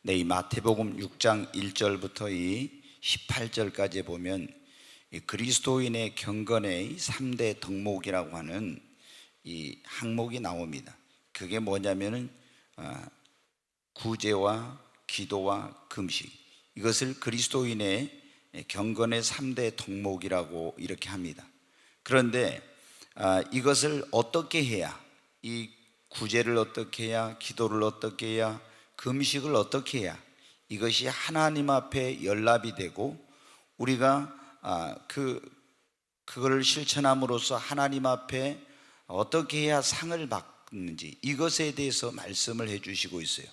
네, 이 마태복음 6장 1절부터 이 18절까지 보면 이 그리스도인의 경건의 3대 덕목이라고 하는 이 항목이 나옵니다. 그게 뭐냐면은 구제와 기도와 금식, 이것을 그리스도인의 경건의 3대 덕목이라고 이렇게 합니다. 그런데 이것을 어떻게 해야, 이 구제를 어떻게 해야, 기도를 어떻게 해야, 금식을 어떻게 해야 이것이 하나님 앞에 연락이 되고 우리가 그거를 실천함으로써 하나님 앞에 어떻게 해야 상을 받는지, 이것에 대해서 말씀을 해주시고 있어요.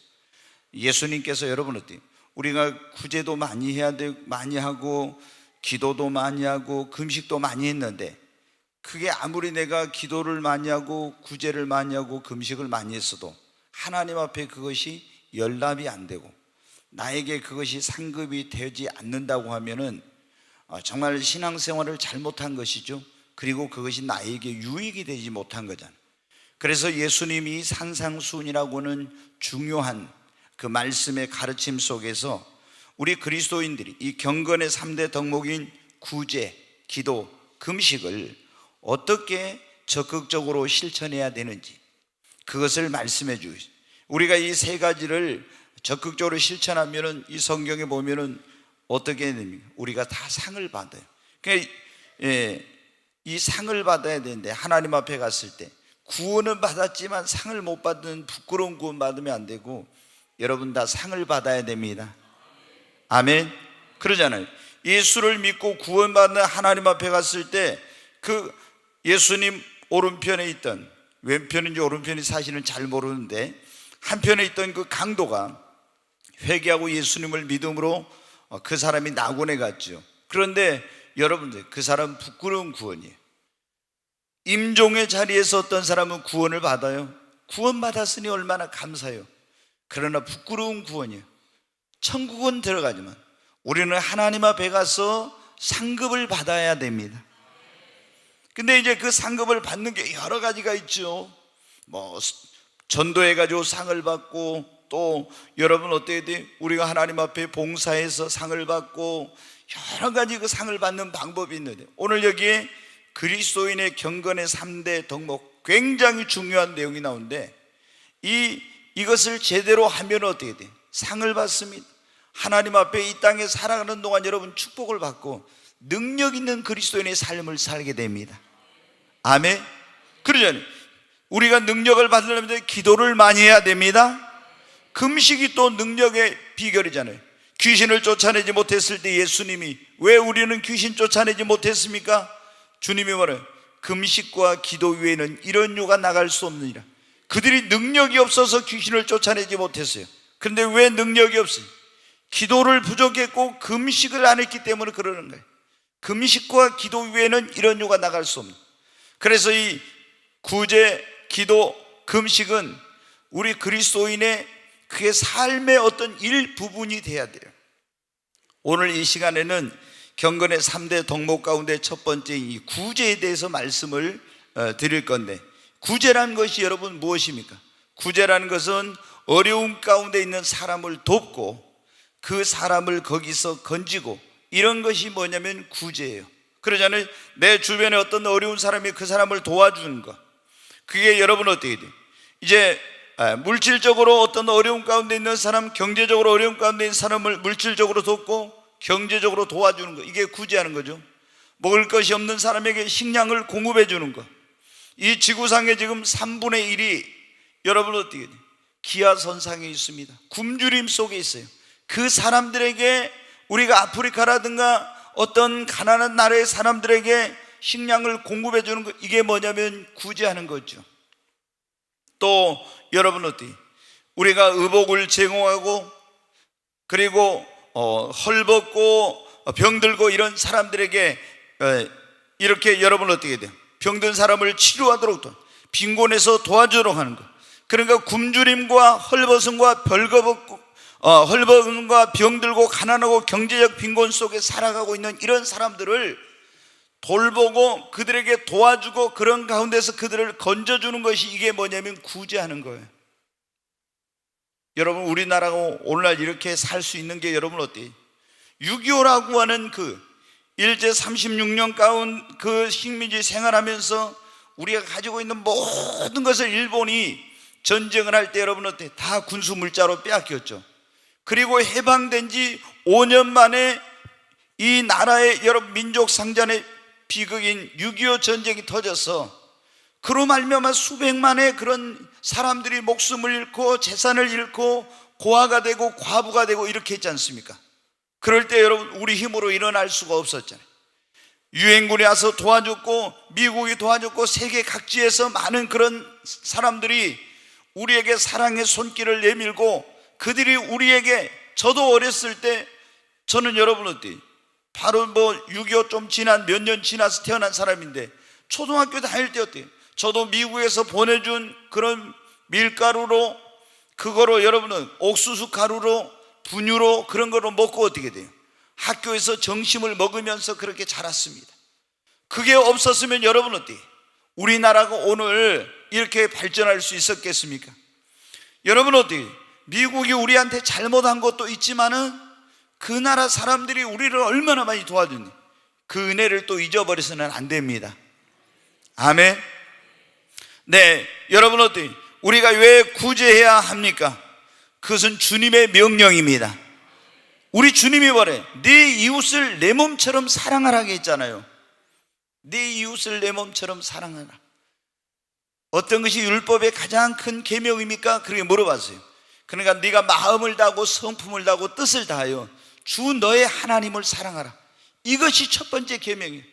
예수님께서 여러분 어때요? 우리가 구제도 많이 해야 되고, 많이 하고 기도도 많이 하고 금식도 많이 했는데, 그게 아무리 내가 기도를 많이 하고 구제를 많이 하고 금식을 많이 했어도 하나님 앞에 그것이 연락이 안 되고 나에게 그것이 상급이 되지 않는다고 하면은 정말 신앙생활을 잘못한 것이죠. 그리고 그것이 나에게 유익이 되지 못한 거잖아요. 그래서 예수님이 산상수훈이라고는 중요한 그 말씀의 가르침 속에서 우리 그리스도인들이 이 경건의 3대 덕목인 구제, 기도, 금식을 어떻게 적극적으로 실천해야 되는지 그것을 말씀해 주시죠. 우리가 이 세 가지를 적극적으로 실천하면은 이 성경에 보면은 어떻게 됩니까? 우리가 다 상을 받아요. 그러니까 이 상을 받아야 되는데, 하나님 앞에 갔을 때 구원은 받았지만 상을 못 받는 부끄러운 구원 받으면 안 되고, 여러분 다 상을 받아야 됩니다. 아멘. 그러잖아요. 예수를 믿고 구원받는 하나님 앞에 갔을 때 그 예수님 오른편에 있던, 왼편인지 오른편이 사실은 잘 모르는데 한편에 있던 그 강도가 회개하고 예수님을 믿음으로 그 사람이 낙원에 갔죠. 그런데 여러분들, 그 사람은 부끄러운 구원이에요. 임종의 자리에서 어떤 사람은 구원을 받아요. 구원받았으니 얼마나 감사해요. 그러나 부끄러운 구원이에요. 천국은 들어가지만 우리는 하나님 앞에 가서 상급을 받아야 됩니다. 근데 이제 그 상급을 받는 게 여러 가지가 있죠. 뭐 전도해가지고 상을 받고, 또 여러분 어때야 돼? 우리가 하나님 앞에 봉사해서 상을 받고, 여러 가지 그 상을 받는 방법이 있는데, 오늘 여기에 그리스도인의 경건의 3대 덕목, 굉장히 중요한 내용이 나오는데, 이것을 제대로 하면 어떻게 돼? 상을 받습니다. 하나님 앞에 이 땅에 살아가는 동안 여러분 축복을 받고 능력 있는 그리스도인의 삶을 살게 됩니다. 아멘. 그러잖아요. 우리가 능력을 받으려면 기도를 많이 해야 됩니다. 금식이 또 능력의 비결이잖아요. 귀신을 쫓아내지 못했을 때 예수님이 왜 우리는 귀신 쫓아내지 못했습니까? 주님이 말해요. 금식과 기도 외에는 이런 유가 나갈 수 없느니라. 그들이 능력이 없어서 귀신을 쫓아내지 못했어요. 그런데 왜 능력이 없어요? 기도를 부족했고 금식을 안 했기 때문에 그러는 거예요. 금식과 기도 외에는 이런 유가 나갈 수 없는. 그래서 이 구제, 기도, 금식은 우리 그리스도인의 그의 삶의 어떤 일부분이 돼야 돼요. 오늘 이 시간에는 경건의 3대 덕목 가운데 첫 번째 이 구제에 대해서 말씀을 드릴 건데, 구제라는 것이 여러분 무엇입니까? 구제라는 것은 어려움 가운데 있는 사람을 돕고 그 사람을 거기서 건지고, 이런 것이 뭐냐면 구제예요. 그러잖아요. 내 주변에 어떤 어려운 사람이 그 사람을 도와주는 것, 그게 여러분 어떻게 돼요? 이제 물질적으로 어떤 어려움 가운데 있는 사람, 경제적으로 어려움 가운데 있는 사람을 물질적으로 돕고 경제적으로 도와주는 것, 이게 구제하는 거죠. 먹을 것이 없는 사람에게 식량을 공급해 주는 것. 이 지구상에 지금 3분의 1이 여러분 어떻게 돼요? 기아선상에 있습니다. 굶주림 속에 있어요. 그 사람들에게 우리가 아프리카라든가 어떤 가난한 나라의 사람들에게 식량을 공급해 주는 것, 이게 뭐냐면 구제하는 거죠. 또 여러분 어때요? 우리가 의복을 제공하고, 그리고 헐벗고 병들고 이런 사람들에게 이렇게 여러분 어떻게 돼요? 병든 사람을 치료하도록, 빈곤에서 도와주도록 하는 것. 그러니까 굶주림과 헐벗음과 헐벗음과 병들고 가난하고 경제적 빈곤 속에 살아가고 있는 이런 사람들을 돌보고 그들에게 도와주고, 그런 가운데서 그들을 건져주는 것이, 이게 뭐냐면 구제하는 거예요. 여러분, 우리나라가 오늘날 이렇게 살 수 있는 게 여러분 어때요? 6.25라고 하는 그 일제 36년 가운 그 식민지 생활하면서 우리가 가지고 있는 모든 것을 일본이 전쟁을 할 때 여러분 어때요? 다 군수 물자로 빼앗겼죠. 그리고 해방된 지 5년 만에 이 나라의 여러분 민족 상잔의 비극인 6.25 전쟁이 터져서 그로 말미암아 수백만의 그런 사람들이 목숨을 잃고 재산을 잃고 고아가 되고 과부가 되고 이렇게 했지 않습니까? 그럴 때 여러분 우리 힘으로 일어날 수가 없었잖아요. 유엔군이 와서 도와줬고 미국이 도와줬고 세계 각지에서 많은 그런 사람들이 우리에게 사랑의 손길을 내밀고 그들이 우리에게, 저도 어렸을 때, 저는 여러분 어때요? 바로 6.25 좀 지난 몇 년 지나서 태어난 사람인데 초등학교 다닐 때 어때요? 저도 미국에서 보내준 그런 밀가루로, 그거로 여러분은 옥수수 가루로 분유로 그런 거로 먹고 어떻게 돼요? 학교에서 점심을 먹으면서 그렇게 자랐습니다. 그게 없었으면 여러분 어때요? 우리나라가 오늘 이렇게 발전할 수 있었겠습니까? 여러분 어때요? 미국이 우리한테 잘못한 것도 있지만은 그 나라 사람들이 우리를 얼마나 많이 도와줬니? 그 은혜를 또 잊어버려서는 안 됩니다. 아멘. 네, 여러분 어때요? 우리가 왜 구제해야 합니까? 그것은 주님의 명령입니다. 우리 주님이 뭐래? 네 이웃을 내 몸처럼 사랑하라 했잖아요. 네 이웃을 내 몸처럼 사랑하라. 어떤 것이 율법의 가장 큰 계명입니까? 그렇게 물어봤어요. 그러니까 네가 마음을 다하고 성품을 다하고 뜻을 다하여 주 너의 하나님을 사랑하라. 이것이 첫 번째 계명이에요.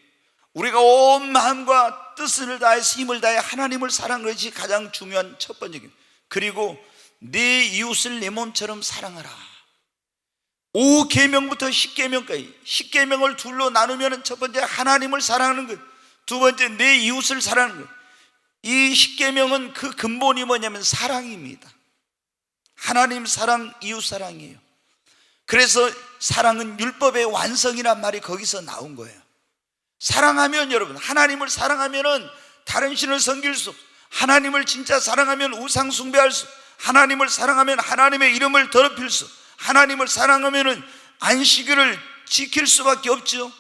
우리가 온 마음과 뜻을 다해서 힘을 다해 하나님을 사랑하는 것이 가장 중요한 첫 번째 계명. 그리고 네 이웃을 내 몸처럼 사랑하라. 5계명부터 10계명까지, 10계명을 둘로 나누면 첫 번째 하나님을 사랑하는 것, 두 번째 내 이웃을 사랑하는 것. 이 10계명은 그 근본이 뭐냐면 사랑입니다. 하나님 사랑, 이웃 사랑이에요. 그래서 사랑은 율법의 완성이란 말이 거기서 나온 거예요. 사랑하면 여러분, 하나님을 사랑하면은 다른 신을 섬길 수 없어. 하나님을 진짜 사랑하면 우상 숭배할 수, 하나님을 사랑하면 하나님의 이름을 더럽힐 수, 하나님을 사랑하면은 안식일을 지킬 수밖에 없죠.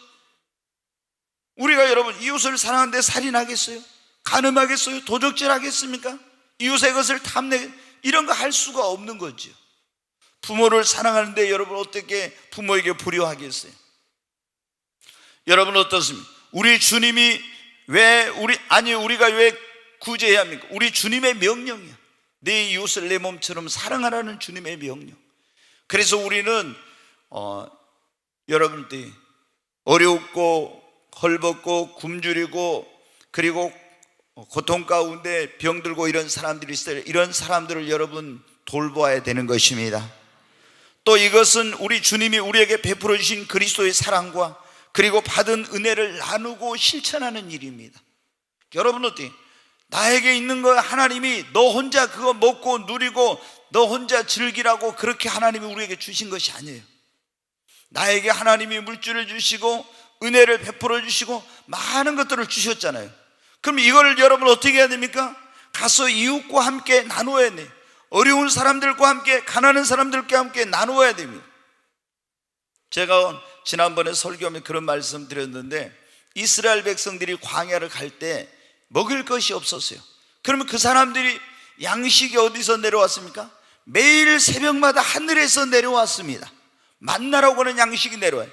우리가 여러분 이웃을 사랑하는데 살인하겠어요? 간음하겠어요? 도적질 하겠습니까? 이웃의 것을 탐내, 이런 거 할 수가 없는 거죠. 부모를 사랑하는데 여러분 어떻게 부모에게 불효하겠어요? 여러분 어떻습니까? 우리 주님이 우리가 왜 구제해야 합니까? 우리 주님의 명령이야. 내 이웃을 내 몸처럼 사랑하라는 주님의 명령. 그래서 우리는 여러분들이 어렵고 헐벗고 굶주리고 그리고 고통 가운데 병들고 이런 사람들이 있어요. 이런 사람들을 여러분 돌보아야 되는 것입니다. 또 이것은 우리 주님이 우리에게 베풀어 주신 그리스도의 사랑과 그리고 받은 은혜를 나누고 실천하는 일입니다. 여러분 어때요? 나에게 있는 거 하나님이 너 혼자 그거 먹고 누리고 너 혼자 즐기라고 그렇게 하나님이 우리에게 주신 것이 아니에요. 나에게 하나님이 물질을 주시고 은혜를 베풀어 주시고 많은 것들을 주셨잖아요. 그럼 이걸 여러분 어떻게 해야 됩니까? 가서 이웃과 함께 나누어야 돼요. 어려운 사람들과 함께, 가난한 사람들과 함께 나누어야 됩니다. 제가 지난번에 설교하면 그런 말씀 드렸는데, 이스라엘 백성들이 광야를 갈 때 먹을 것이 없었어요. 그러면 그 사람들이 양식이 어디서 내려왔습니까? 매일 새벽마다 하늘에서 내려왔습니다. 만나라고 하는 양식이 내려와요.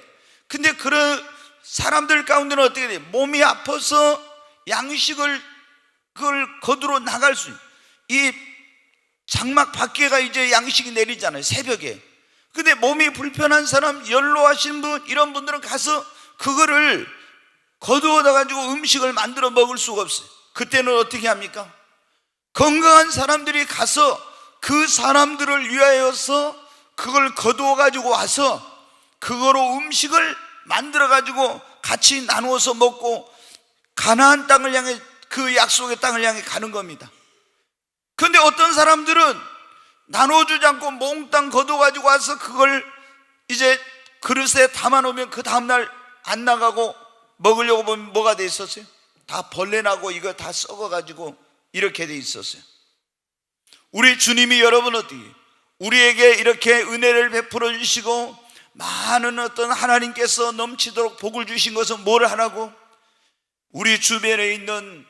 근데 그런 사람들 가운데는 어떻게 돼요? 몸이 아파서 양식을 그걸 거두러 나갈 수, 이 장막 밖에가 이제 양식이 내리잖아요, 새벽에. 근데 몸이 불편한 사람, 연로하신 분, 이런 분들은 가서 그거를 거두어다 가지고 음식을 만들어 먹을 수가 없어요. 그때는 어떻게 합니까? 건강한 사람들이 가서 그 사람들을 위하여서 그걸 거두어 가지고 와서 그거로 음식을 만들어 가지고 같이 나누어서 먹고 가나안 땅을 향해, 그 약속의 땅을 향해 가는 겁니다. 그런데 어떤 사람들은 나눠주지 않고 몽땅 거둬가지고 와서 그걸 이제 그릇에 담아놓으면 그 다음날 안 나가고 먹으려고 보면 뭐가 돼 있었어요? 다 벌레 나고 이거 다 썩어가지고 이렇게 돼 있었어요. 우리 주님이 여러분 어떻게 우리에게 이렇게 은혜를 베풀어 주시고 많은 어떤 하나님께서 넘치도록 복을 주신 것은 뭘 하라고? 우리 주변에 있는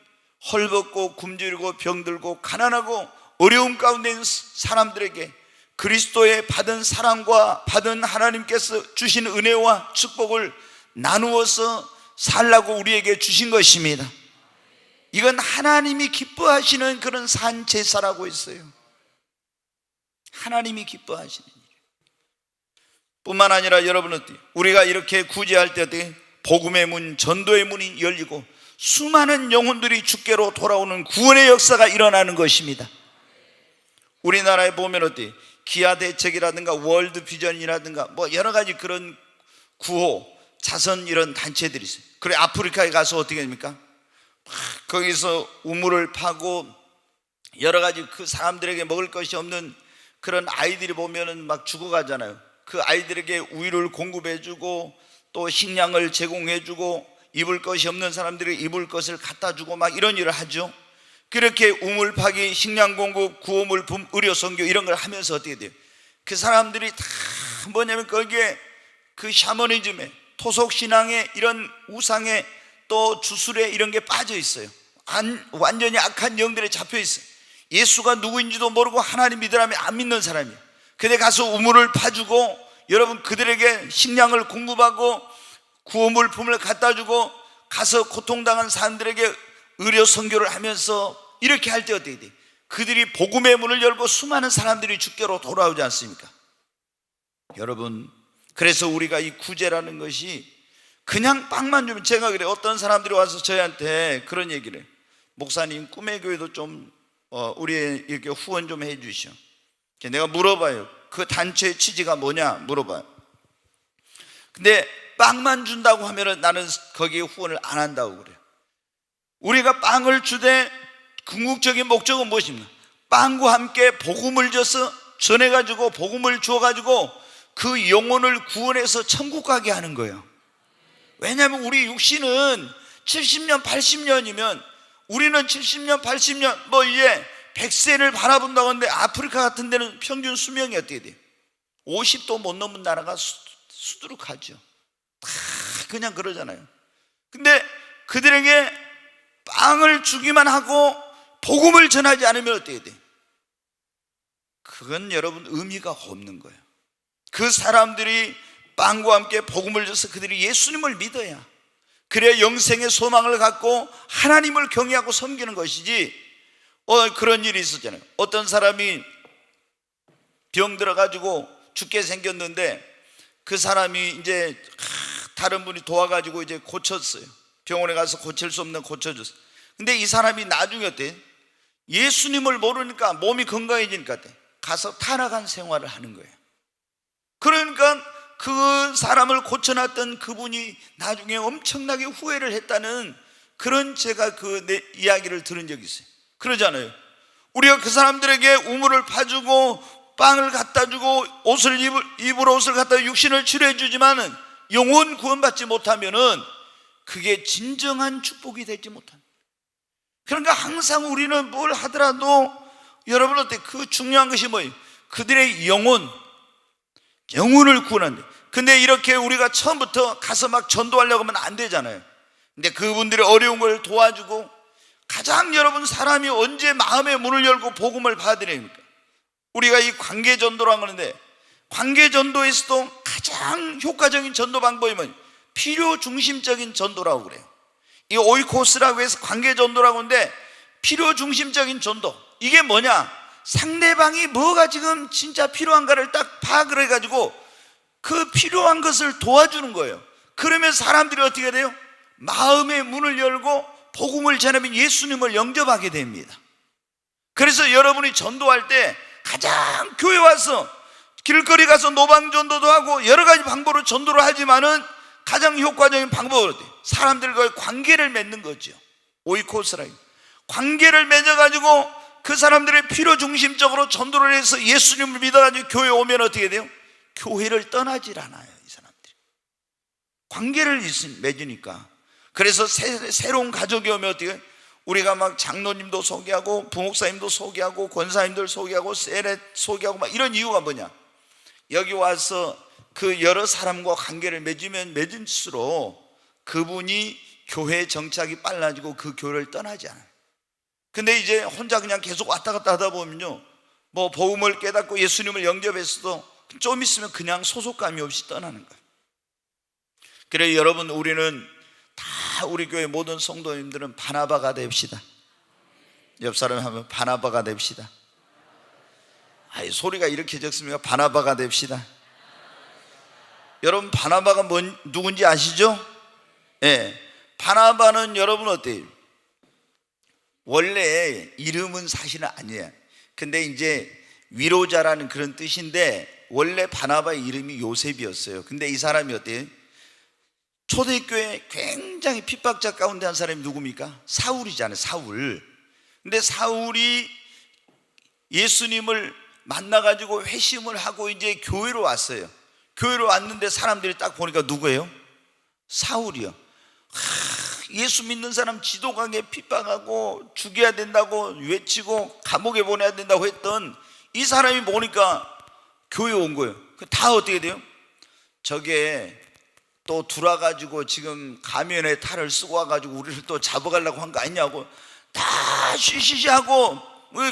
헐벗고 굶주리고 병들고 가난하고 어려움 가운데 있는 사람들에게 그리스도의 받은 사랑과 받은 하나님께서 주신 은혜와 축복을 나누어서 살라고 우리에게 주신 것입니다. 이건 하나님이 기뻐하시는 그런 산 제사라고 했어요. 하나님이 기뻐하시는 일. 뿐만 아니라 여러분은 우리가 이렇게 구제할 때 복음의 문, 전도의 문이 열리고 수많은 영혼들이 주께로 돌아오는 구원의 역사가 일어나는 것입니다. 우리나라에 보면 어때? 기아대책이라든가 월드비전이라든가 뭐 여러 가지 그런 구호, 자선 이런 단체들이 있어요. 그래 아프리카에 가서 어떻게 됩니까? 거기서 우물을 파고 여러 가지 그 사람들에게 먹을 것이 없는 그런 아이들이 보면은 막 죽어가잖아요. 그 아이들에게 우유를 공급해주고 또 식량을 제공해주고 입을 것이 없는 사람들에게 입을 것을 갖다주고 막 이런 일을 하죠. 그렇게 우물 파기, 식량 공급, 구호물품, 의료 선교 이런 걸 하면서 어떻게 돼요? 그 사람들이 다 뭐냐면 거기에 그 샤머니즘에 토속신앙에 이런 우상에 또 주술에 이런 게 빠져 있어요. 완전히 악한 영들에 잡혀 있어요. 예수가 누구인지도 모르고 하나님 믿으라면 안 믿는 사람이에요. 근데 가서 우물을 파주고 여러분 그들에게 식량을 공급하고 구호물품을 갖다주고 가서 고통당한 사람들에게 의료 선교를 하면서 이렇게 할 때 어떻게 돼? 그들이 복음의 문을 열고 수많은 사람들이 주께로 돌아오지 않습니까? 여러분, 그래서 우리가 이 구제라는 것이 그냥 빵만 주면, 제가 그래, 어떤 사람들이 와서 저희한테 그런 얘기를 해요. 목사님 꿈의 교회도 좀 우리 이렇게 후원 좀 해주시오. 내가 물어봐요. 그 단체의 취지가 뭐냐 물어봐요. 근데 빵만 준다고 하면은 나는 거기에 후원을 안 한다고 그래요. 우리가 빵을 주되 궁극적인 목적은 무엇입니까? 빵과 함께 복음을 줘서 전해가지고 복음을 주어가지고 그 영혼을 구원해서 천국 가게 하는 거예요. 왜냐하면 우리 육신은 70년 80년이면 우리는 70년 80년 뭐 이제 100세를 바라본다고 하는데 아프리카 같은 데는 평균 수명이 어떻게 돼요? 50도 못 넘은 나라가 수두룩하죠. 다 그냥 그러잖아요. 근데 그들에게 빵을 주기만 하고 복음을 전하지 않으면 어떻게 돼? 그건 여러분 의미가 없는 거예요. 그 사람들이 빵과 함께 복음을 줘서 그들이 예수님을 믿어야, 그래야 영생의 소망을 갖고 하나님을 경외하고 섬기는 것이지. 그런 일이 있었잖아요. 어떤 사람이 병 들어가지고 죽게 생겼는데 그 사람이 이제 다른 분이 도와가지고 이제 고쳤어요. 병원에 가서 고칠 수 없는 고쳐줬어요. 근데 이 사람이 나중에 어때? 예수님을 모르니까 몸이 건강해지니까 가서 타락한 생활을 하는 거예요. 그러니까 그 사람을 고쳐놨던 그분이 나중에 엄청나게 후회를 했다는 그런 제가 내 이야기를 들은 적이 있어요. 그러잖아요. 우리가 그 사람들에게 우물을 파주고 빵을 갖다주고 옷을 입을 옷을 갖다 육신을 치료해 주지만은 영혼 구원받지 못하면은 그게 진정한 축복이 되지 못합니다. 그러니까 항상 우리는 뭘 하더라도 여러분 어때? 그 중요한 것이 뭐예요? 그들의 영혼을 구원한다. 근데 이렇게 우리가 처음부터 가서 막 전도하려고 하면 안 되잖아요. 근데 그분들의 어려운 걸 도와주고, 가장 여러분 사람이 언제 마음의 문을 열고 복음을 받으려니까 우리가 이 관계전도라는 건데, 관계전도에서도 가장 효과적인 전도 방법이 뭐예요? 필요중심적인 전도라고 그래요. 이 오이코스라고 해서 관계전도라고 하는데, 필요중심적인 전도, 이게 뭐냐? 상대방이 뭐가 지금 진짜 필요한가를 딱 파악을 해가지고 그 필요한 것을 도와주는 거예요. 그러면 사람들이 어떻게 돼요? 마음의 문을 열고 복음을 전하면 예수님을 영접하게 됩니다. 그래서 여러분이 전도할 때 가장 교회 와서 길거리 가서 노방전도도 하고 여러 가지 방법으로 전도를 하지만은 가장 효과적인 방법은 어때요? 사람들과의 관계를 맺는 거죠. 오이코스라, 관계를 맺어가지고 그 사람들의 필요 중심적으로 전도를 해서 예수님을 믿어가지고 교회에 오면 어떻게 돼요? 교회를 떠나질 않아요. 이 사람들이 관계를 맺으니까. 그래서 새로운 가족이 오면 어떻게 해요? 우리가 막 장로님도 소개하고 부목사님도 소개하고 권사님들 소개하고 세례 소개하고 막 이런 이유가 뭐냐? 여기 와서 그 여러 사람과 관계를 맺으면 맺을수록 그분이 교회에 정착이 빨라지고 그 교회를 떠나지 않아요. 근데 이제 혼자 그냥 계속 왔다 갔다 하다 보면요, 뭐 복음을 깨닫고 예수님을 영접했어도 좀 있으면 그냥 소속감이 없이 떠나는 거예요. 그래서 여러분, 우리는 다 우리 교회 모든 성도님들은 바나바가 됩시다. 옆 사람이 하면 바나바가 됩시다. 아이, 소리가 이렇게 적습니까? 바나바가 됩시다. 여러분, 바나바가 누군지 아시죠? 예, 바나바는 여러분 어때요? 원래 이름은 사실은 아니에요. 근데 이제 위로자라는 그런 뜻인데 원래 바나바의 이름이 요셉이었어요. 근데 이 사람이 어때요? 초대교회 굉장히 핍박자 가운데 한 사람이 누굽니까? 사울이잖아요. 사울. 근데 사울이 예수님을 만나가지고 회심을 하고 이제 교회로 왔어요. 교회로 왔는데 사람들이 딱 보니까 누구예요? 사울이요. 예수 믿는 사람 지독하게 핍박하고 죽여야 된다고 외치고 감옥에 보내야 된다고 했던 이 사람이 보니까 교회에 온 거예요. 다 어떻게 돼요? 저게 또 들어와가지고 지금 가면에 탈을 쓰고 와가지고 우리를 또 잡아가려고 한 거 아니냐고 다 쉬쉬쉬하고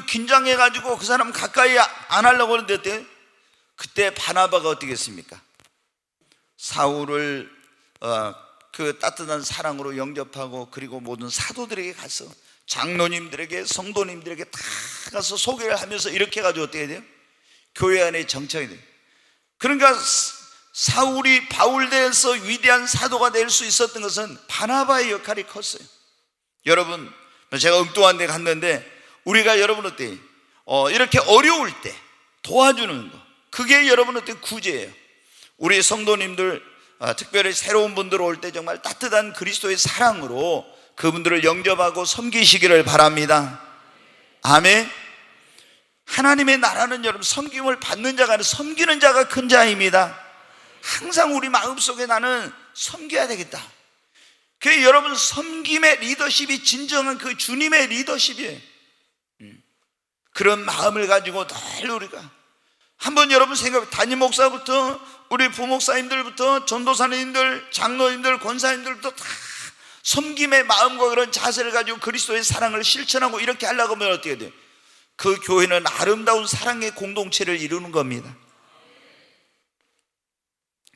긴장해가지고 그 사람 가까이 안 하려고 하는데 어때? 그때 바나바가 어떻게 했습니까? 사울을 그 따뜻한 사랑으로 영접하고 그리고 모든 사도들에게 가서 장로님들에게 성도님들에게 다 가서 소개를 하면서 이렇게 해가지고 어떻게 돼요? 교회 안에 정착이 돼요. 그러니까 사울이 바울대에서 위대한 사도가 될 수 있었던 것은 바나바의 역할이 컸어요. 여러분, 제가 엉뚱한 데 갔는데 우리가 여러분 어때요? 이렇게 어려울 때 도와주는 거, 그게 여러분 어때요? 구제예요. 우리 성도님들 특별히 새로운 분들 올 때 정말 따뜻한 그리스도의 사랑으로 그분들을 영접하고 섬기시기를 바랍니다. 아멘. 하나님의 나라는 여러분 섬김을 받는 자가 아니라 섬기는 자가 큰 자입니다. 항상 우리 마음속에 나는 섬겨야 되겠다. 그 여러분, 섬김의 리더십이 진정한 그 주님의 리더십이에요. 그런 마음을 가지고 늘 우리가 한번 여러분 생각해, 담임 목사부터 우리 부목사님들부터 전도사님들, 장로님들, 권사님들부터 다 섬김의 마음과 그런 자세를 가지고 그리스도의 사랑을 실천하고 이렇게 하려고 하면 어떻게 돼요? 그 교회는 아름다운 사랑의 공동체를 이루는 겁니다.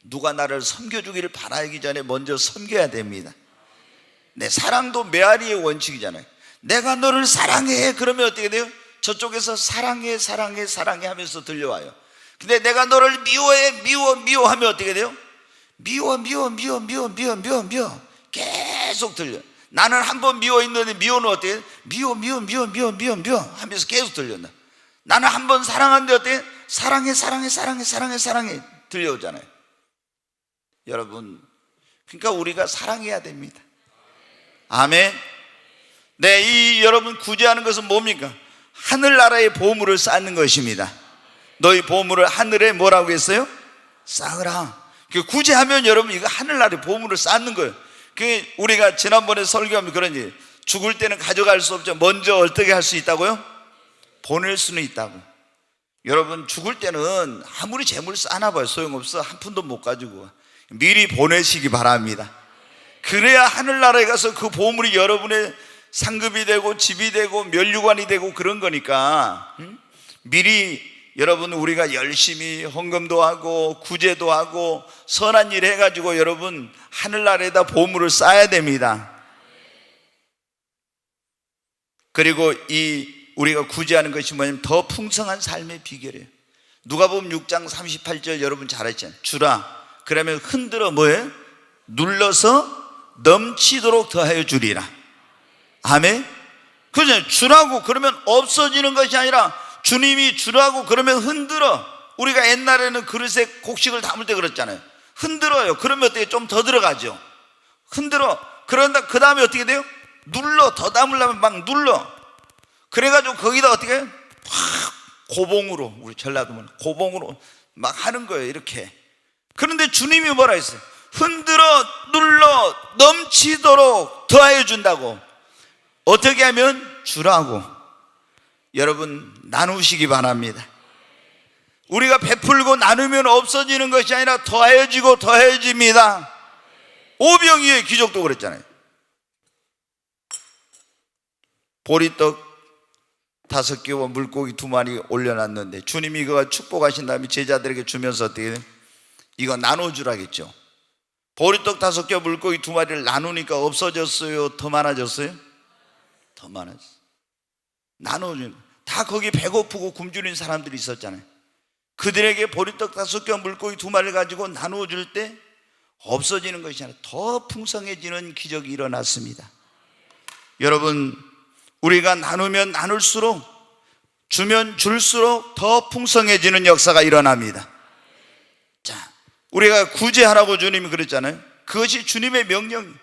누가 나를 섬겨주기를 바라기 전에 먼저 섬겨야 됩니다. 네, 사랑도 메아리의 원칙이잖아요. 내가 너를 사랑해 그러면 어떻게 돼요? 저쪽에서 사랑해 사랑해 사랑해 하면서 들려와요. 근데 내가 너를 미워해 미워 하면 어떻게 돼요? 미워 계속 들려. 나는 한번 미워 있는데 미워는 어떻게 해요? 미워 하면서 계속 들려나. 나는 한번 사랑하는데 어떻게 해요? 사랑해 들려오잖아요. 여러분, 그러니까 우리가 사랑해야 됩니다. 아멘. 네, 이 여러분 구제하는 것은 뭡니까? 하늘나라의 보물을 쌓는 것입니다. 너희 보물을 하늘에 뭐라고 했어요? 쌓으라. 구제하면 여러분 이거 하늘나라의 보물을 쌓는 거예요. 우리가 지난번에 설교하면 그러니 죽을 때는 가져갈 수 없죠. 먼저 어떻게 할 수 있다고요? 보낼 수는 있다고. 여러분, 죽을 때는 아무리 재물 쌓아봐요 소용없어. 한 푼도 못 가지고. 미리 보내시기 바랍니다. 그래야 하늘나라에 가서 그 보물이 여러분의 상급이 되고 집이 되고 면류관이 되고 그런 거니까 미리 여러분 우리가 열심히 헌금도 하고 구제도 하고 선한 일 해가지고 여러분 하늘나라에다 보물을 쌓아야 됩니다. 그리고 이 우리가 구제하는 것이 뭐냐면 더 풍성한 삶의 비결이에요. 누가복음 6장 38절 여러분 잘 알잖아요. 주라 그러면 흔들어 뭐예요? 눌러서 넘치도록 더하여 주리라. 아멘. 그죠? 주라고 그러면 없어지는 것이 아니라 주님이 주라고 그러면 흔들어. 우리가 옛날에는 그릇에 곡식을 담을 때 그랬잖아요. 흔들어요. 그러면 어떻게 좀 더 들어가죠. 흔들어. 그런다 그 다음에 어떻게 돼요? 눌러. 더 담으려면 막 눌러. 그래가지고 거기다 어떻게 해요? 확 고봉으로, 우리 전라도면 고봉으로 막 하는 거예요. 이렇게. 그런데 주님이 뭐라 했어요? 흔들어 눌러 넘치도록 더하여 준다고. 어떻게 하면 주라고 여러분 나누시기 바랍니다. 우리가 베풀고 나누면 없어지는 것이 아니라 더해지고 더해집니다. 오병이의 기적도 그랬잖아요. 보리떡 5개와 물고기 2마리 올려놨는데 주님이 이거 축복하신 다음에 제자들에게 주면서 어떻게 해요? 이거 나눠주라겠죠. 보리떡 5개와 물고기 2마리를 나누니까 없어졌어요? 더 많아졌어요? 더 많아졌어요. 나눠주는, 다 거기 배고프고 굶주린 사람들이 있었잖아요. 그들에게 보리떡 5개와 물고기 2마리를 가지고 나누어 줄 때 없어지는 것이 아니라 더 풍성해지는 기적이 일어났습니다. 여러분, 우리가 나누면 나눌수록, 주면 줄수록 더 풍성해지는 역사가 일어납니다. 자, 우리가 구제하라고 주님이 그랬잖아요. 그것이 주님의 명령,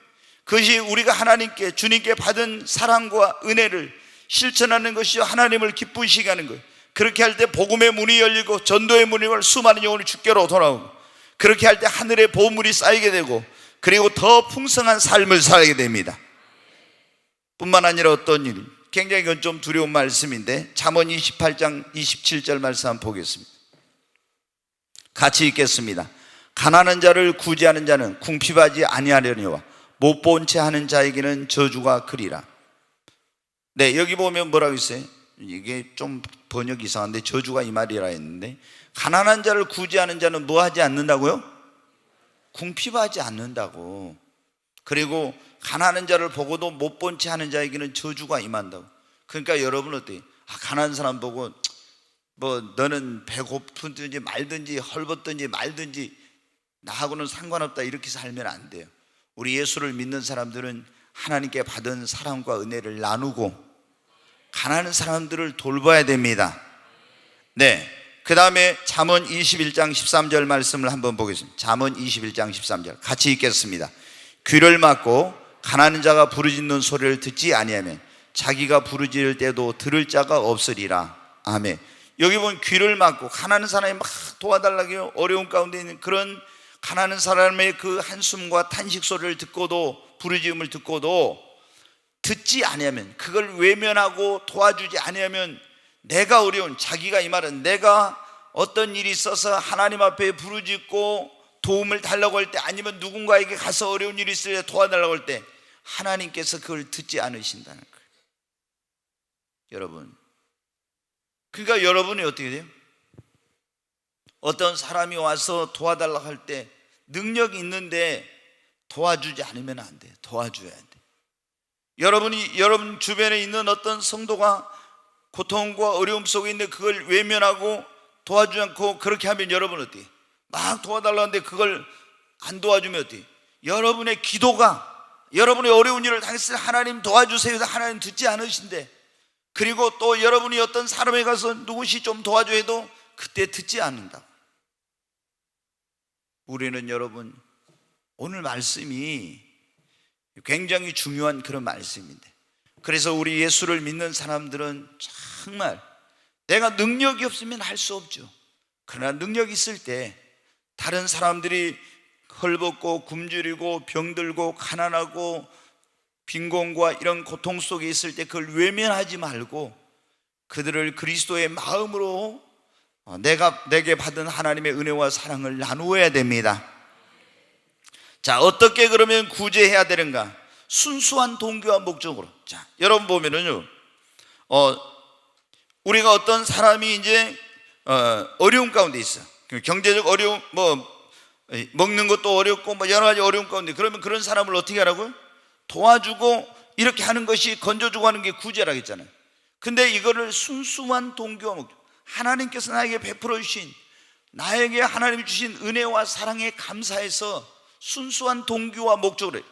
그것이 우리가 하나님께, 주님께 받은 사랑과 은혜를 실천하는 것이 하나님을 기쁘시게 하는 거예요. 그렇게 할 때 복음의 문이 열리고 전도의 문이 열리고 수많은 영혼이 주께로 돌아오고, 그렇게 할 때 하늘의 보물이 쌓이게 되고, 그리고 더 풍성한 삶을 살게 됩니다. 뿐만 아니라 어떤 일이, 굉장히 이건 좀 두려운 말씀인데 잠언 28장 27절 말씀 한번 보겠습니다. 같이 읽겠습니다. 가난한 자를 구제하는 자는 궁핍하지 아니하려니와 못 본 채 하는 자에게는 저주가 크리라. 네, 여기 보면 뭐라고 있어요? 이게 좀 번역이 이상한데 저주가 이 말이라 했는데, 가난한 자를 구제하는 자는 뭐 하지 않는다고요? 궁핍하지 않는다고. 그리고 가난한 자를 보고도 못 본 채 하는 자에게는 저주가 임한다고. 그러니까 여러분 어때요? 가난한 사람 보고 뭐 너는 배고픈지 말든지 헐벗든지 말든지 나하고는 상관없다 이렇게 살면 안 돼요. 우리 예수를 믿는 사람들은 하나님께 받은 사랑과 은혜를 나누고 가난한 사람들을 돌봐야 됩니다. 네, 그 다음에 잠언 21장 13절 말씀을 한번 보겠습니다. 잠언 21장 13절 같이 읽겠습니다. 귀를 막고 가난한 자가 부르짖는 소리를 듣지 아니하면 자기가 부르짖을 때도 들을 자가 없으리라. 아멘. 여기 보면 귀를 막고 가난한 사람이 막 도와달라고 어려운 가운데 있는 그런 가난한 사람의 그 한숨과 탄식 소리를 듣고도, 부르짖음을 듣고도 듣지 아니하면, 그걸 외면하고 도와주지 아니하면, 내가 어려운, 자기가 이 말은 내가 어떤 일이 있어서 하나님 앞에 부르짖고 도움을 달라고 할 때, 아니면 누군가에게 가서 어려운 일이 있을 때 도와달라고 할 때 하나님께서 그걸 듣지 않으신다는 거예요. 여러분, 그러니까 여러분이 어떻게 돼요? 어떤 사람이 와서 도와달라고 할 때 능력이 있는데 도와주지 않으면 안 돼요. 도와줘야 돼. 여러분 주변에 있는 어떤 성도가 고통과 어려움 속에 있는데 그걸 외면하고 도와주지 않고 그렇게 하면 여러분 어때요? 막 도와달라고 하는데 그걸 안 도와주면 어때요? 여러분의 기도가, 여러분의 어려운 일을 당했을 때 하나님 도와주세요 해서 하나님 듣지 않으신데, 그리고 또 여러분이 어떤 사람에 가서 누구시 좀 도와줘 해도 그때 듣지 않는다. 우리는 여러분, 오늘 말씀이 굉장히 중요한 그런 말씀인데, 그래서 우리 예수를 믿는 사람들은 정말 내가 능력이 없으면 할 수 없죠. 그러나 능력이 있을 때 다른 사람들이 헐벗고 굶주리고 병들고 가난하고 빈곤과 이런 고통 속에 있을 때 그걸 외면하지 말고 그들을 그리스도의 마음으로 내게 받은 하나님의 은혜와 사랑을 나누어야 됩니다. 자, 어떻게 그러면 구제해야 되는가? 순수한 동기와 목적으로. 자, 여러분 보면은요, 우리가 어떤 사람이 이제 어려운 가운데 있어. 경제적 어려움, 먹는 것도 어렵고 여러 가지 어려운 가운데, 그러면 그런 사람을 어떻게 하라고요? 도와주고 이렇게 하는 것이, 건져주고 하는 게 구제라고 했잖아요. 근데 이거를 순수한 동기와 목적, 하나님께서 나에게 베풀어 주신, 나에게 하나님이 주신 은혜와 사랑에 감사해서 순수한 동기와 목적으로 해요.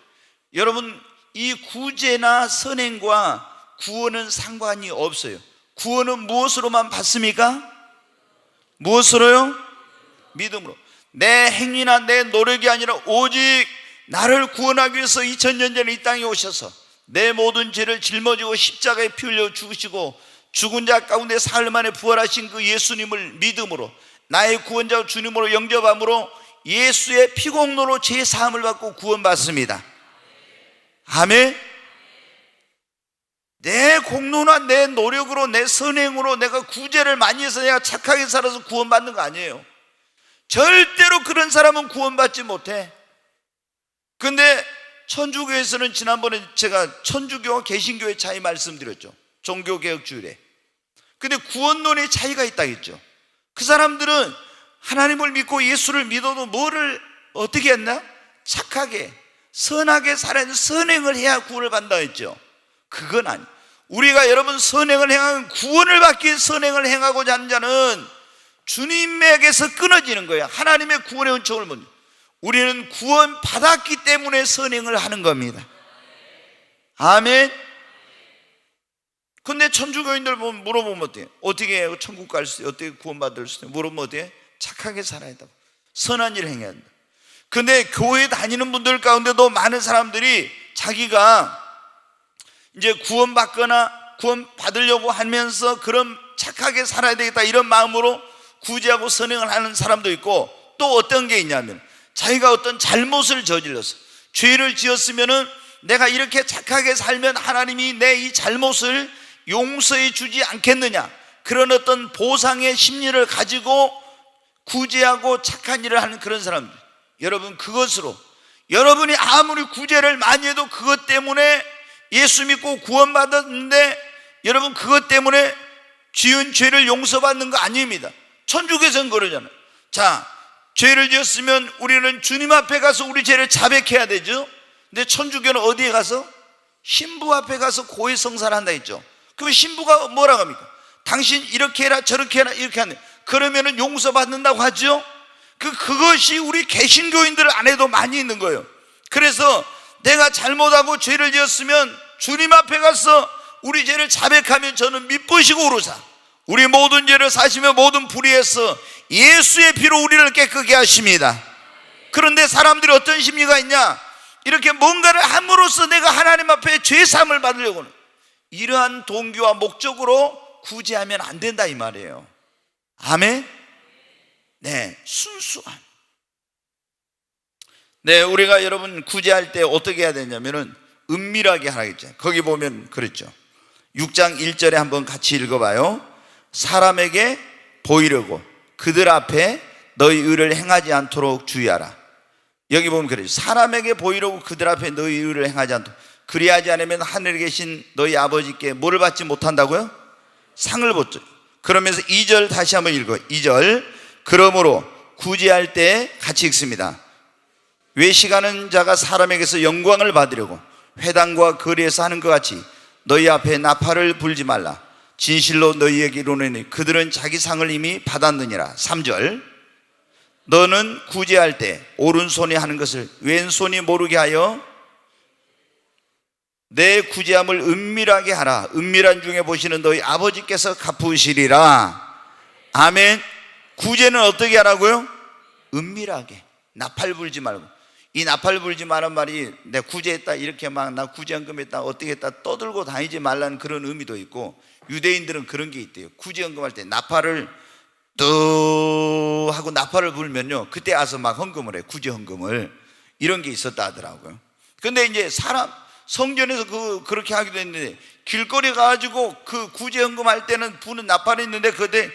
여러분, 이 구제나 선행과 구원은 상관이 없어요. 구원은 무엇으로만 받습니까? 무엇으로요? 믿음으로. 내 행위나 내 노력이 아니라 오직 나를 구원하기 위해서 2000년 전에 이 땅에 오셔서 내 모든 죄를 짊어지고 십자가에 피 흘려 죽으시고 죽은 자 가운데 사흘 만에 부활하신 그 예수님을 믿음으로, 나의 구원자 주님으로 영접함으로 예수의 피공로로 죄 사함을 받고 구원받습니다. 아멘. 내 공로나 내 노력으로, 내 선행으로 내가 구제를 많이 해서 내가 착하게 살아서 구원받는 거 아니에요. 절대로 그런 사람은 구원받지 못해. 근데 천주교에서는 지난번에 제가 천주교와 개신교의 차이 말씀드렸죠, 종교개혁주일에. 근데 구원론의 차이가 있다 했죠. 그 사람들은 하나님을 믿고 예수를 믿어도 뭐를 어떻게 했나? 착하게 선하게 살아야, 선행을 해야 구원을 받는다 했죠. 그건 아니. 우리가 여러분 선행을 행하면, 구원을 받기 위해 선행을 행하고자 하는 자는 주님에게서 끊어지는 거예요. 하나님의 구원의 은총을 못. 우리는 구원 받았기 때문에 선행을 하는 겁니다. 아멘. 근데 천주교인들 물어보면 어때요? 어떻게 해요? 천국 갈 수 있어요? 어떻게 구원받을 수 있어요? 물어보면 어때요? 착하게 살아야 된다, 선한 일을 행해야 된다. 근데 교회 다니는 분들 가운데도 많은 사람들이 자기가 이제 구원받거나 구원 받으려고 하면서 그런 착하게 살아야 되겠다 이런 마음으로 구제하고 선행을 하는 사람도 있고, 또 어떤 게 있냐면 자기가 어떤 잘못을 저질러서 죄를 지었으면은 내가 이렇게 착하게 살면 하나님이 내 이 잘못을 용서해 주지 않겠느냐, 그런 어떤 보상의 심리를 가지고 구제하고 착한 일을 하는 그런 사람들. 여러분, 그것으로 여러분이 아무리 구제를 많이 해도 그것 때문에 예수 믿고 구원받았는데 여러분 그것 때문에 지은 죄를 용서받는 거 아닙니다. 천주교에서는 그러잖아요. 자, 죄를 지었으면 우리는 주님 앞에 가서 우리 죄를 자백해야 되죠. 근데 천주교는 어디에 가서? 신부 앞에 가서 고해성사를 한다 했죠. 그러면 신부가 뭐라고 합니까? 당신 이렇게 해라 저렇게 해라 이렇게 하네. 그러면은 용서받는다고 하죠. 그것이 우리 개신교인들 안에도 많이 있는 거예요. 그래서 내가 잘못하고 죄를 지었으면 주님 앞에 가서 우리 죄를 자백하면 저는 미쁘시고 우루사 우리 모든 죄를 사시며 모든 불의에서 예수의 피로 우리를 깨끗게 하십니다. 그런데 사람들이 어떤 심리가 있냐? 이렇게 뭔가를 함으로써 내가 하나님 앞에 죄사함을 받으려고 하는, 이러한 동기와 목적으로 구제하면 안 된다 이 말이에요. 아멘. 네, 순수한. 네, 우리가 여러분 구제할 때 어떻게 해야 되냐면은 은밀하게 하라겠죠. 거기 보면 그랬죠. 6장 1절에 한번 같이 읽어봐요. 사람에게 보이려고 그들 앞에 너희 의를 행하지 않도록 주의하라. 여기 보면 그래요. 사람에게 보이려고 그들 앞에 너희 의를 행하지 않도록. 그리하지 않으면 하늘에 계신 너희 아버지께 뭐를 받지 못한다고요? 상을 받죠. 그러면서 2절 다시 한번 읽어요. 2절. 그러므로 구제할 때 같이 읽습니다. 외식하는 자가 사람에게서 영광을 받으려고 회당과 거리에서 하는 것 같이 너희 앞에 나팔을 불지 말라. 진실로 너희에게 이르노니 그들은 자기 상을 이미 받았느니라. 3절. 너는 구제할 때 오른손이 하는 것을 왼손이 모르게 하여 내 구제함을 은밀하게 하라. 은밀한 중에 보시는 너희 아버지께서 갚으시리라. 아멘. 구제는 어떻게 하라고요? 은밀하게. 나팔 불지 말고. 이 나팔 불지 말란 말이 내가 구제했다 이렇게 막 나 구제헌금 했다 어떻게 했다 떠들고 다니지 말라는 그런 의미도 있고, 유대인들은 그런 게 있대요. 구제헌금 할 때 나팔을 뚜 하고 나팔을 불면요 그때 와서 막 헌금을 해. 구제헌금을. 이런 게 있었다 하더라고요. 근데 이제 사람 성전에서 그렇게 하기도 했는데 길거리 가가지고 그 구제헌금 할 때는 부는 나팔이 있는데 그때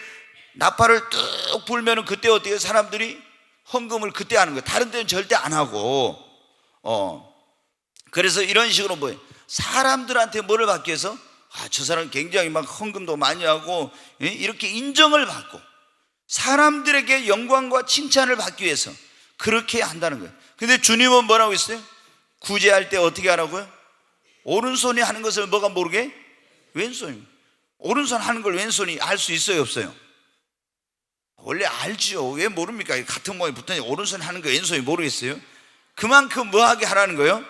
나팔을 뚝 불면은 그때 어떻게 사람들이 헌금을 그때 하는 거예요. 다른 때는 절대 안 하고. 그래서 이런 식으로 뭐예요? 사람들한테 뭐를 받기 위해서 저 사람 굉장히 막 헌금도 많이 하고 이렇게 인정을 받고 사람들에게 영광과 칭찬을 받기 위해서 그렇게 한다는 거예요. 근데 주님은 뭐라고 했어요? 구제할 때 어떻게 하라고요? 오른손이 하는 것을 뭐가 모르게? 왼손이. 오른손 하는 걸 왼손이 알 수 있어요 없어요? 원래 알죠. 왜 모릅니까? 같은 모양이 붙으니 오른손 하는 거 왼손이 모르겠어요? 그만큼 뭐하게 하라는 거예요?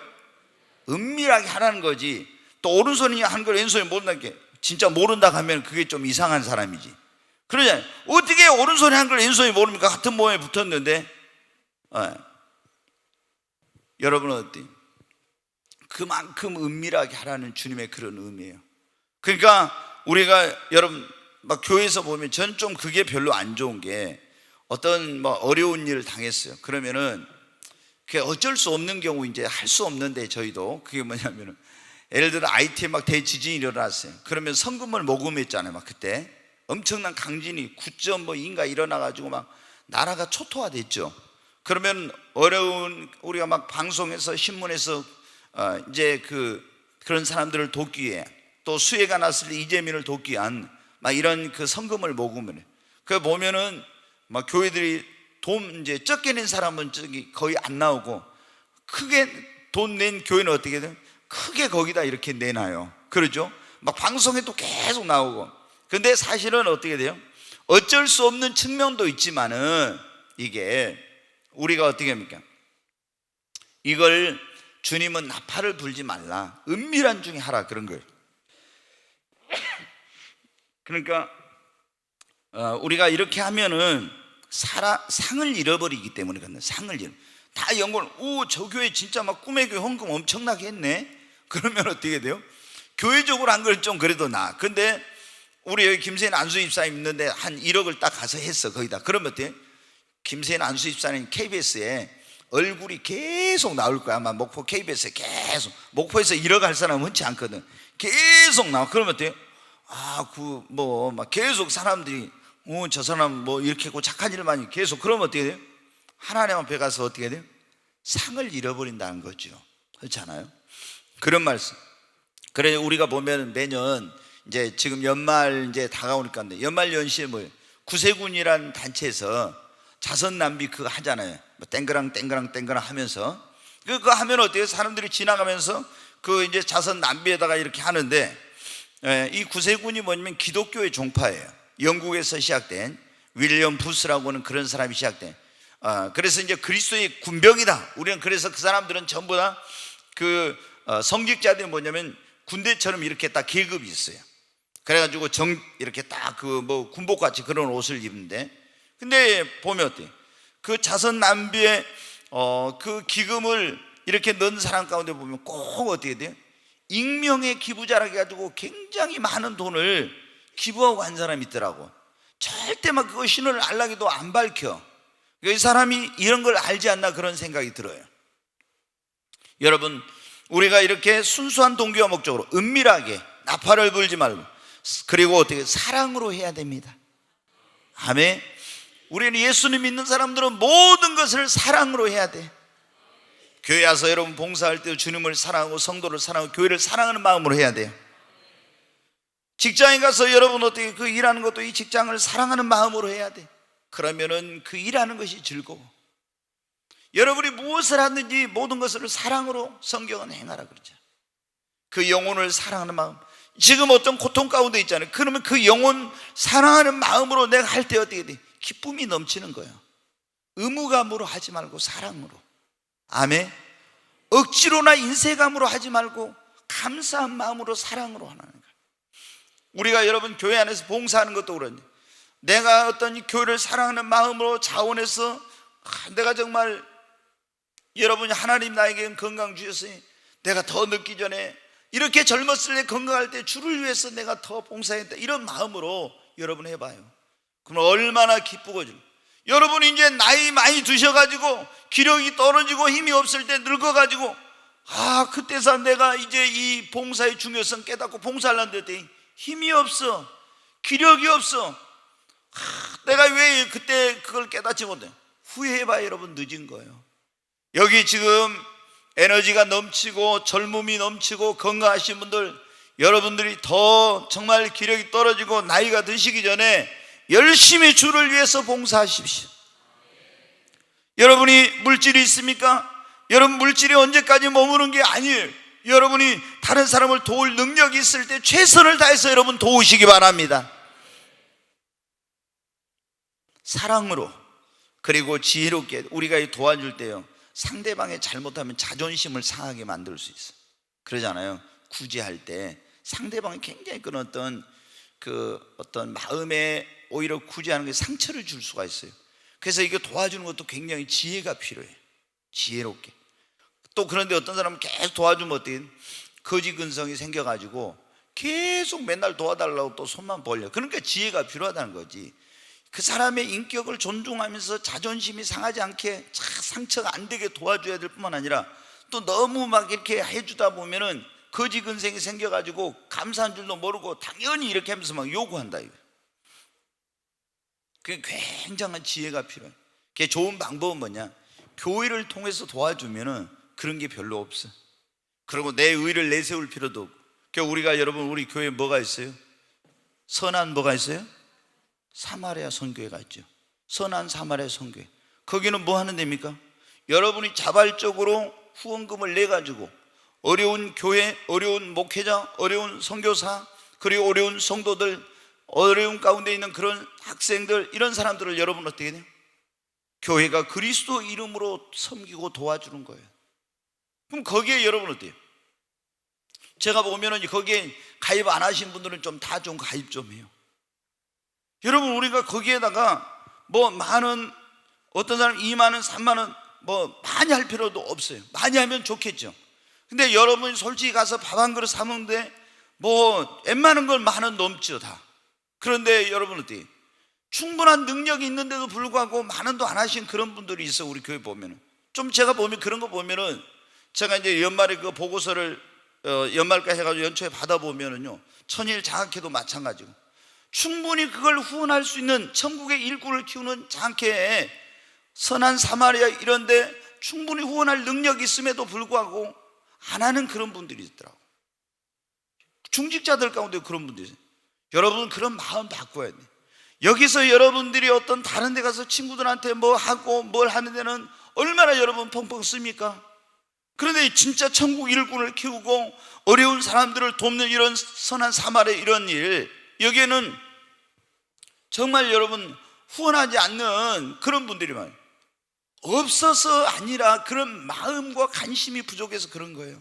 은밀하게 하라는 거지. 또 오른손이 하는 걸 왼손이 모른다는 게 진짜 모른다 하면 그게 좀 이상한 사람이지. 그러잖아요. 어떻게 오른손이 하는 걸 왼손이 모릅니까? 같은 모양이 붙었는데. 여러분은 어때요? 그만큼 은밀하게 하라는 주님의 그런 의미예요. 그러니까 우리가 여러분 막 교회에서 보면 저는 좀 그게 별로 안 좋은 게 어떤 뭐 어려운 일을 당했어요. 그러면은 그게 어쩔 수 없는 경우 이제 할 수 없는데 저희도 그게 뭐냐면은 예를 들어 아이티에 막 대지진이 일어났어요. 그러면 성금을 모금했잖아요. 막 그때 엄청난 강진이 9.2인가 일어나가지고 막 나라가 초토화됐죠. 그러면 어려운, 우리가 막 방송에서 신문에서 이제 그런 사람들을 돕기 위해, 또 수해가 났을 때 이재민을 돕기 위한 막 이런 그 성금을 모금을 해. 그 보면은 막 교회들이 돈 이제 적게 낸 사람은 저기 거의 안 나오고, 크게 돈 낸 교회는 어떻게 돼요? 크게 거기다 이렇게 내놔요. 그러죠? 막 방송에도 계속 나오고. 근데 사실은 어떻게 돼요? 어쩔 수 없는 측면도 있지만은 이게 우리가 어떻게 합니까? 이걸 주님은 나팔을 불지 말라, 은밀한 중에 하라, 그런 거예요. 그러니까 우리가 이렇게 하면은 상을 잃어버리기 때문에. 그런데 상을 다 연구를, 저 교회 진짜 막 꿈의 교회 헌금 엄청나게 했네. 그러면 어떻게 돼요? 교회적으로 한 걸 좀 그래도 나. 근데 우리 여기 김세인 안수 집사님 있는데 한 1억을 딱 가서 했어, 거기다. 그러면 어때? 김세인 안수 집사님 KBS에 얼굴이 계속 나올 거야. 아마 목포 KBS에 계속, 목포에서 1억 할 사람은 흔치 않거든. 계속 나와. 그러면 어때요? 막 계속 사람들이 저 사람 뭐 이렇게 했고 착한 일 많이 계속. 그러면 어떻게 돼요? 하나님 앞에 가서 어떻게 돼요? 상을 잃어버린다는 거죠. 그렇지 않아요? 그런 말씀. 그래, 우리가 보면 매년 이제 지금 연말 이제 다가오니까 연말 연시에 뭐예요? 구세군이라는 단체에서 자선 낭비 그거 하잖아요. 뭐 땡그랑 하면서 그거 하면 어때요? 사람들이 지나가면서 그 이제 자선 낭비에다가 이렇게 하는데, 이 구세군이 뭐냐면 기독교의 종파예요. 영국에서 시작된 윌리엄 부스라고 하는 그런 사람이 시작된. 그래서 이제 그리스도의 군병이다. 우리는 그래서 그 사람들은 전부 다 성직자들이 뭐냐면 군대처럼 이렇게 딱 계급이 있어요. 그래가지고 이렇게 딱 뭐 군복같이 그런 옷을 입는데, 근데 보면 어때요? 그 자선 낭비에 그 기금을 이렇게 넣은 사람 가운데 보면 꼭 어떻게 돼요? 익명의 기부자라 해가지고 굉장히 많은 돈을 기부하고 간 사람이 있더라고. 절대 막 그거 신을 알라기도 안 밝혀. 이 사람이 이런 걸 알지 않나 그런 생각이 들어요. 여러분, 우리가 이렇게 순수한 동기와 목적으로 은밀하게 나팔을 불지 말고, 그리고 어떻게 사랑으로 해야 됩니다. 아멘. 우리는 예수님 믿는 사람들은 모든 것을 사랑으로 해야 돼. 교회 와서 여러분 봉사할 때 주님을 사랑하고 성도를 사랑하고 교회를 사랑하는 마음으로 해야 돼요. 직장에 가서 여러분 어떻게 그 일하는 것도 이 직장을 사랑하는 마음으로 해야 돼. 그러면은 그 일하는 것이 즐거워. 여러분이 무엇을 하든지 모든 것을 사랑으로 성경은 행하라 그러죠. 그 영혼을 사랑하는 마음. 지금 어떤 고통 가운데 있잖아요. 그러면 그 영혼 사랑하는 마음으로 내가 할 때 어떻게 돼? 기쁨이 넘치는 거예요. 의무감으로 하지 말고 사랑으로. 아멘. 억지로나 인색감으로 하지 말고 감사한 마음으로 사랑으로 하는 거예요. 우리가 여러분 교회 안에서 봉사하는 것도 그런데, 내가 어떤 이 교회를 사랑하는 마음으로 자원해서 내가 정말 여러분이 하나님 나에게 건강 주셨으니 내가 더 늦기 전에 이렇게 젊었을 때 건강할 때 주를 위해서 내가 더 봉사했다, 이런 마음으로 여러분 해봐요. 그럼 얼마나 기쁘고. 여러분이 이제 나이 많이 드셔가지고 기력이 떨어지고 힘이 없을 때 늙어가지고 그때서 내가 이제 이 봉사의 중요성 깨닫고 봉사하려는데 힘이 없어, 기력이 없어. 내가 왜 그때 그걸 깨닫지 못해? 후회해봐야 여러분 늦은 거예요. 여기 지금 에너지가 넘치고 젊음이 넘치고 건강하신 분들, 여러분들이 더 정말 기력이 떨어지고 나이가 드시기 전에 열심히 주를 위해서 봉사하십시오. 여러분이 물질이 있습니까? 여러분 물질이 언제까지 머무는 게 아니에요. 여러분이 다른 사람을 도울 능력이 있을 때 최선을 다해서 여러분 도우시기 바랍니다. 사랑으로, 그리고 지혜롭게 우리가 도와줄 때요, 상대방이 잘못하면 자존심을 상하게 만들 수 있어요. 그러잖아요. 구제할 때 상대방이 굉장히 그런 어떤 마음에 오히려 구제하는 게 상처를 줄 수가 있어요. 그래서 이거 도와주는 것도 굉장히 지혜가 필요해요. 지혜롭게. 또 그런데 어떤 사람은 계속 도와주면 어떻게 거지 근성이 생겨가지고 계속 맨날 도와달라고 또 손만 벌려. 그러니까 지혜가 필요하다는 거지. 그 사람의 인격을 존중하면서 자존심이 상하지 않게 상처가 안 되게 도와줘야 될 뿐만 아니라, 또 너무 막 이렇게 해주다 보면은 거지 근생이 생겨가지고 감사한 줄도 모르고 당연히 이렇게 하면서 막 요구한다 이거. 그게 굉장한 지혜가 필요해. 그게 좋은 방법은 뭐냐? 교회를 통해서 도와주면은 그런 게 별로 없어. 그리고 내 의를 내세울 필요도 없고. 그러니까 우리가 여러분 우리 교회에 뭐가 있어요? 선한 뭐가 있어요? 사마리아 선교회가 있죠. 선한 사마리아 선교회. 거기는 뭐 하는 데입니까? 여러분이 자발적으로 후원금을 내가지고 어려운 교회, 어려운 목회자, 어려운 선교사, 그리고 어려운 성도들, 어려운 가운데 있는 그런 학생들, 이런 사람들을 여러분 어떻게 해요? 교회가 그리스도 이름으로 섬기고 도와주는 거예요. 그럼 거기에 여러분 어때요? 제가 보면은 거기에 가입 안 하신 분들은 좀 다 좀 가입 좀 해요. 여러분 우리가 거기에다가 뭐 많은, 어떤 사람 2만 원, 3만 원 뭐 많이 할 필요도 없어요. 많이 하면 좋겠죠. 근데 여러분이 솔직히 가서 밥 한 그릇 사 먹는데 뭐 웬만한 걸 10,000원 넘죠 다. 그런데 여러분 어때요? 충분한 능력이 있는데도 불구하고 10,000원도 안 하신 그런 분들이 있어. 우리 교회 보면은 좀 제가 보면 그런 거 보면은 제가 이제 연말에 그 보고서를 연말까지 해가지고 연초에 받아보면은요, 천일 장학회도 마찬가지고 충분히 그걸 후원할 수 있는 천국의 일꾼을 키우는 장학회에 선한 사마리아 이런데 충분히 후원할 능력이 있음에도 불구하고 안 하는 그런 분들이 있더라고. 중직자들 가운데 그런 분들이 있어요. 여러분 그런 마음 바꿔야 돼. 여기서 여러분들이 어떤 다른 데 가서 친구들한테 뭐 하고 뭘 하는 데는 얼마나 여러분 펑펑 씁니까? 그런데 진짜 천국 일꾼을 키우고 어려운 사람들을 돕는 이런 선한 사마리아 이런 일, 여기에는 정말 여러분 후원하지 않는 그런 분들이 많아요. 없어서 아니라 그런 마음과 관심이 부족해서 그런 거예요.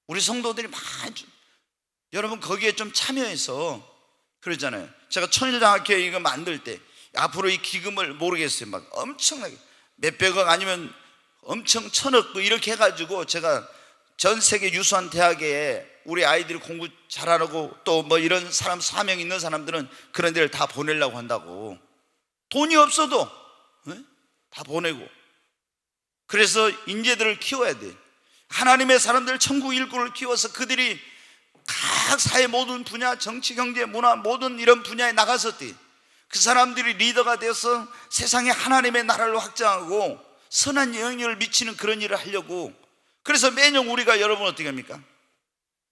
우리 성도들이 많이 여러분 거기에 좀 참여해서 그러잖아요. 제가 천일장학회 이거 만들 때 앞으로 이 기금을 모르겠어요. 막 엄청나게 몇백억 아니면 엄청 1,000억 뭐 이렇게 해가지고 제가 전 세계 유수한 대학에 우리 아이들이 공부 잘하라고 또 뭐 이런 사람 사명 있는 사람들은 그런 데를 다 보내려고 한다고. 돈이 없어도 다 보내고. 그래서 인재들을 키워야 돼. 하나님의 사람들 천국 일꾼을 키워서 그들이 각 사회 모든 분야, 정치, 경제, 문화 모든 이런 분야에 나가서 그 사람들이 리더가 되어서 세상에 하나님의 나라를 확장하고 선한 영향력을 미치는 그런 일을 하려고. 그래서 매년 우리가 여러분 어떻게 합니까?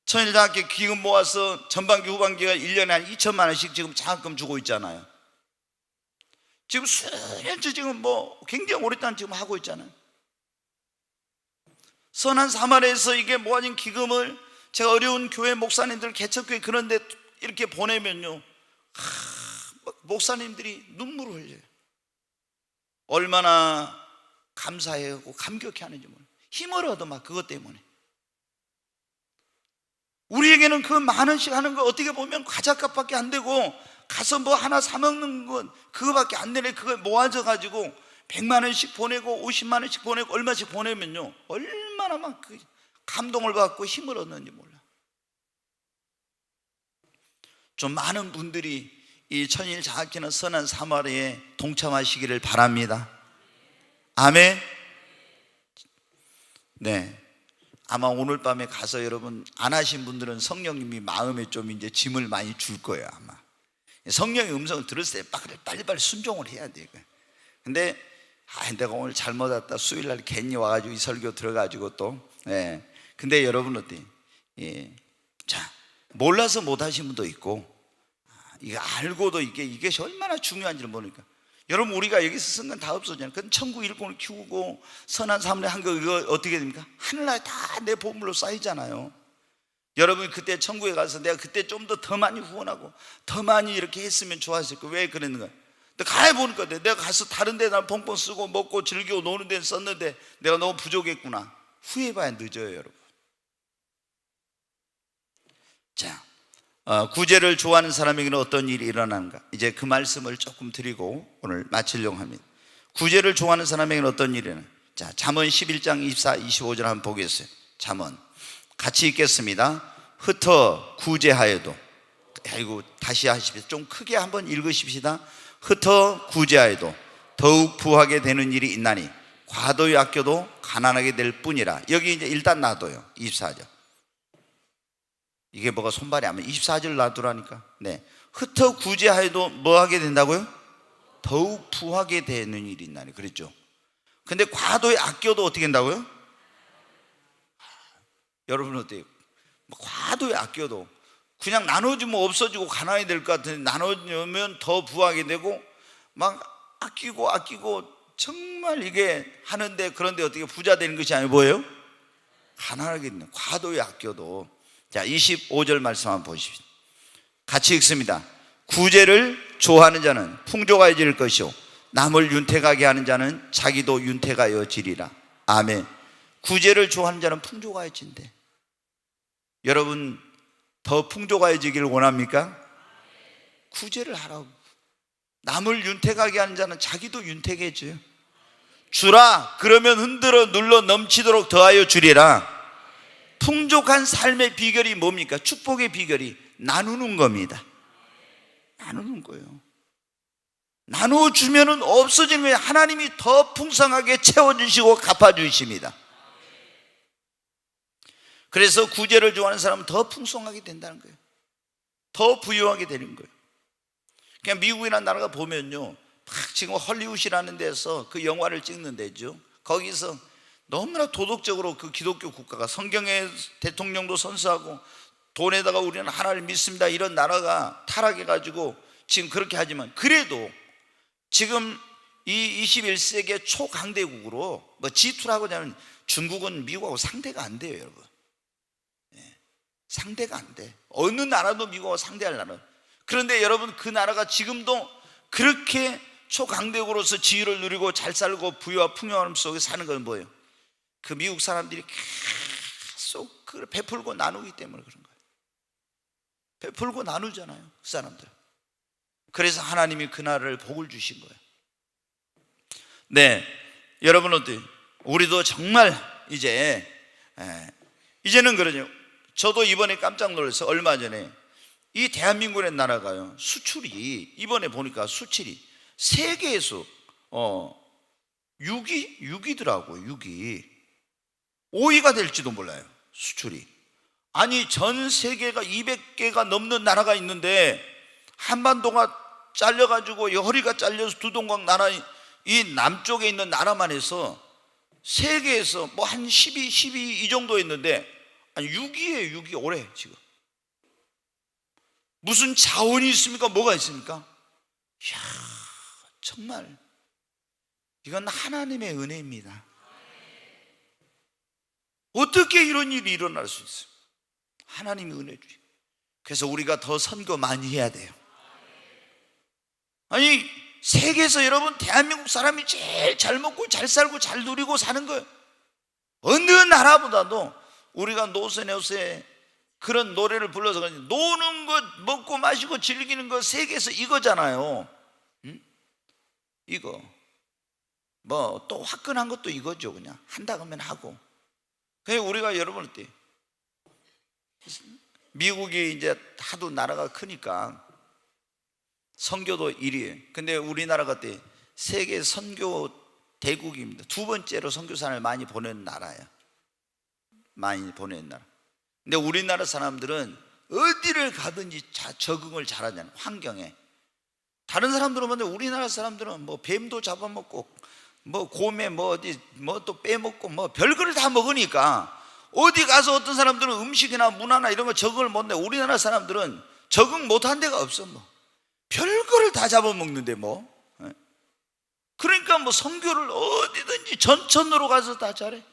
천일장학회 기금 모아서 전반기 후반기가 1년에 한 2천만 원씩 지금 장학금 주고 있잖아요. 지금 수년째 지금 뭐 굉장히 오랫동안 지금 하고 있잖아요. 선한 사마리아에서 이게 모아진 기금을 제가 어려운 교회 목사님들 개척교회 그런 데 이렇게 보내면요, 목사님들이 눈물을 흘려요. 얼마나 감사해하고 감격해 하는지 몰라요. 힘을 얻어 막 그것 때문에. 우리에게는 그 많은씩 하는 거 어떻게 보면 과자값밖에 안 되고 가서 뭐 하나 사 먹는 건 그거밖에 안 되네. 그거 모아져 가지고 100만 원씩 보내고 50만 원씩 보내고 얼마씩 보내면요, 얼마나 막 그 감동을 받고 힘을 얻는지 몰라. 좀 많은 분들이 이 천일 장학회는 선한 사마리아에 동참하시기를 바랍니다. 아멘. 네. 아마 오늘 밤에 가서 여러분 안 하신 분들은 성령님이 마음에 좀 이제 짐을 많이 줄 거예요, 아마. 성령의 음성을 들었을 때 빨리빨리 순종을 해야 돼. 근데 내가 오늘 잘못 왔다. 수요일날 괜히 와가지고 이 설교 들어가지고 또. 근데 여러분 어때요? 자, 몰라서 못 하신 분도 있고, 이거 알고도 이게 얼마나 중요한지를 모르니까. 여러분 우리가 여기서 쓴 건 다 없어지잖아요. 그건 천국 일꾼을 키우고 선한 삶을 한 거 이거 어떻게 됩니까? 하늘나라에 다 내 보물로 쌓이잖아요. 여러분이 그때 천국에 가서 내가 그때 좀 더 많이 후원하고 더 많이 이렇게 했으면 좋았을 거예요. 왜 그랬는가? 가해보니까 내가 가서 다른 데 난 펑펑 쓰고 먹고 즐기고 노는 데는 썼는데 내가 너무 부족했구나. 후회해봐야 늦어요, 여러분. 자, 구제를 좋아하는 사람에게는 어떤 일이 일어나는가? 이제 그 말씀을 조금 드리고 오늘 마치려고 합니다. 구제를 좋아하는 사람에게는 어떤 일이 일어나는가? 자, 잠언 11장 24, 25절 한번 보겠어요. 잠언 같이 읽겠습니다. 흩어 구제하여도, 아이고 다시 하십시오. 좀 크게 한번 읽으십시다. 흩어 구제하여도 더욱 부하게 되는 일이 있나니 과도히 아껴도 가난하게 될 뿐이라. 여기 이제 일단 놔둬요. 24절. 이게 뭐가 손발이 안 맞아. 24절 놔두라니까. 네. 흩어 구제하여도 뭐 하게 된다고요? 더욱 부하게 되는 일이 있나니. 그랬죠. 근데 과도에 아껴도 어떻게 된다고요? 여러분 어때요? 과도에 아껴도 그냥 나눠주면 없어지고 가난이 될 것 같은데 나눠주면 더 부하게 되고 막 아끼고 정말 이게 하는데 그런데 어떻게 부자 되는 것이 아니고 뭐예요? 가난하게 되는, 과도에 아껴도. 자, 25절 말씀 한번 보십시오. 같이 읽습니다. 구제를 좋아하는 자는 풍족하여질 것이요 남을 윤택하게 하는 자는 자기도 윤택하여지리라. 아멘. 구제를 좋아하는 자는 풍족하여진대. 여러분 더 풍족하여지기를 원합니까? 구제를 하라고. 남을 윤택하게 하는 자는 자기도 윤택해져요. 주라 그러면 흔들어 눌러 넘치도록 더하여 주리라. 풍족한 삶의 비결이 뭡니까? 축복의 비결이 나누는 겁니다. 나누는 거예요. 나누어주면 없어지는 거예요. 하나님이 더 풍성하게 채워주시고 갚아주십니다. 그래서 구제를 좋아하는 사람은 더 풍성하게 된다는 거예요. 더 부유하게 되는 거예요. 그냥 미국이라는 나라가 보면요, 막 지금 헐리우드라는 데서 그 영화를 찍는 데죠. 거기서 너무나 도덕적으로 그 기독교 국가가 성경의 대통령도 선서하고 돈에다가 우리는 하나를 믿습니다 이런 나라가 타락해가지고 지금 그렇게 하지만 그래도 지금 이 21세기의 초강대국으로 뭐 G2라고 하면 중국은 미국하고 상대가 안 돼요, 여러분. 상대가 안 돼. 어느 나라도 미국하고 상대할 나라. 그런데 여러분 그 나라가 지금도 그렇게 초강대국으로서 지위를 누리고 잘 살고 부유와 풍요함 속에 사는 건 뭐예요? 그 미국 사람들이 계속 그걸 베풀고 나누기 때문에 그런 거예요. 베풀고 나누잖아요, 그 사람들. 그래서 하나님이 그 나라를 복을 주신 거예요. 네, 여러분 어때요? 우리도 정말 이제는 그러죠. 저도 이번에 깜짝 놀라서 얼마 전에 이 대한민국의 나라가요, 수출이 이번에 보니까 수출이 세계에서 6위더라고요. 6위 5위가 될지도 몰라요, 수출이. 아니 전 세계가 200개가 넘는 나라가 있는데 한반도가 잘려가지고 허리가 잘려서 두동강 나라 이 남쪽에 있는 나라만 해서 세계에서 뭐 한 12이 정도 있는데 아니 6위에 6위 올해 지금. 무슨 자원이 있습니까? 뭐가 있습니까? 이야, 정말 이건 하나님의 은혜입니다. 어떻게 이런 일이 일어날 수 있어요? 하나님이 은혜 주시. 그래서 우리가 더 선교 많이 해야 돼요. 아니 세계에서 여러분 대한민국 사람이 제일 잘 먹고 잘 살고 잘 누리고 사는 거예요. 어느 나라보다도 우리가 노세네 요새 그런 노래를 불러서 노는 것 먹고 마시고 즐기는 것 세계에서 이거잖아요. 이거 뭐 또 화끈한 것도 이거죠. 그냥 한다 그러면 하고. 그래서 우리가 여러분 어때요? 미국이 이제 하도 나라가 크니까 선교도 1위. 근데 우리나라가 어때요? 세계 선교 대국입니다. 두 번째로 선교사를 많이 보내는 나라예요. 많이 보내는 나라. 근데 우리나라 사람들은 어디를 가든지 적응을 잘하잖아요, 환경에. 다른 사람들은 근데 우리나라 사람들은 뭐 뱀도 잡아먹고 뭐 곰에 뭐 어디 뭐 또 빼먹고 뭐 별거를 다 먹으니까 어디 가서 어떤 사람들은 음식이나 문화나 이런 거 적응을 못해. 우리나라 사람들은 적응 못한 데가 없어. 뭐 별거를 다 잡아먹는데 뭐. 그러니까 뭐 선교를 어디든지 전천으로 가서 다 잘해.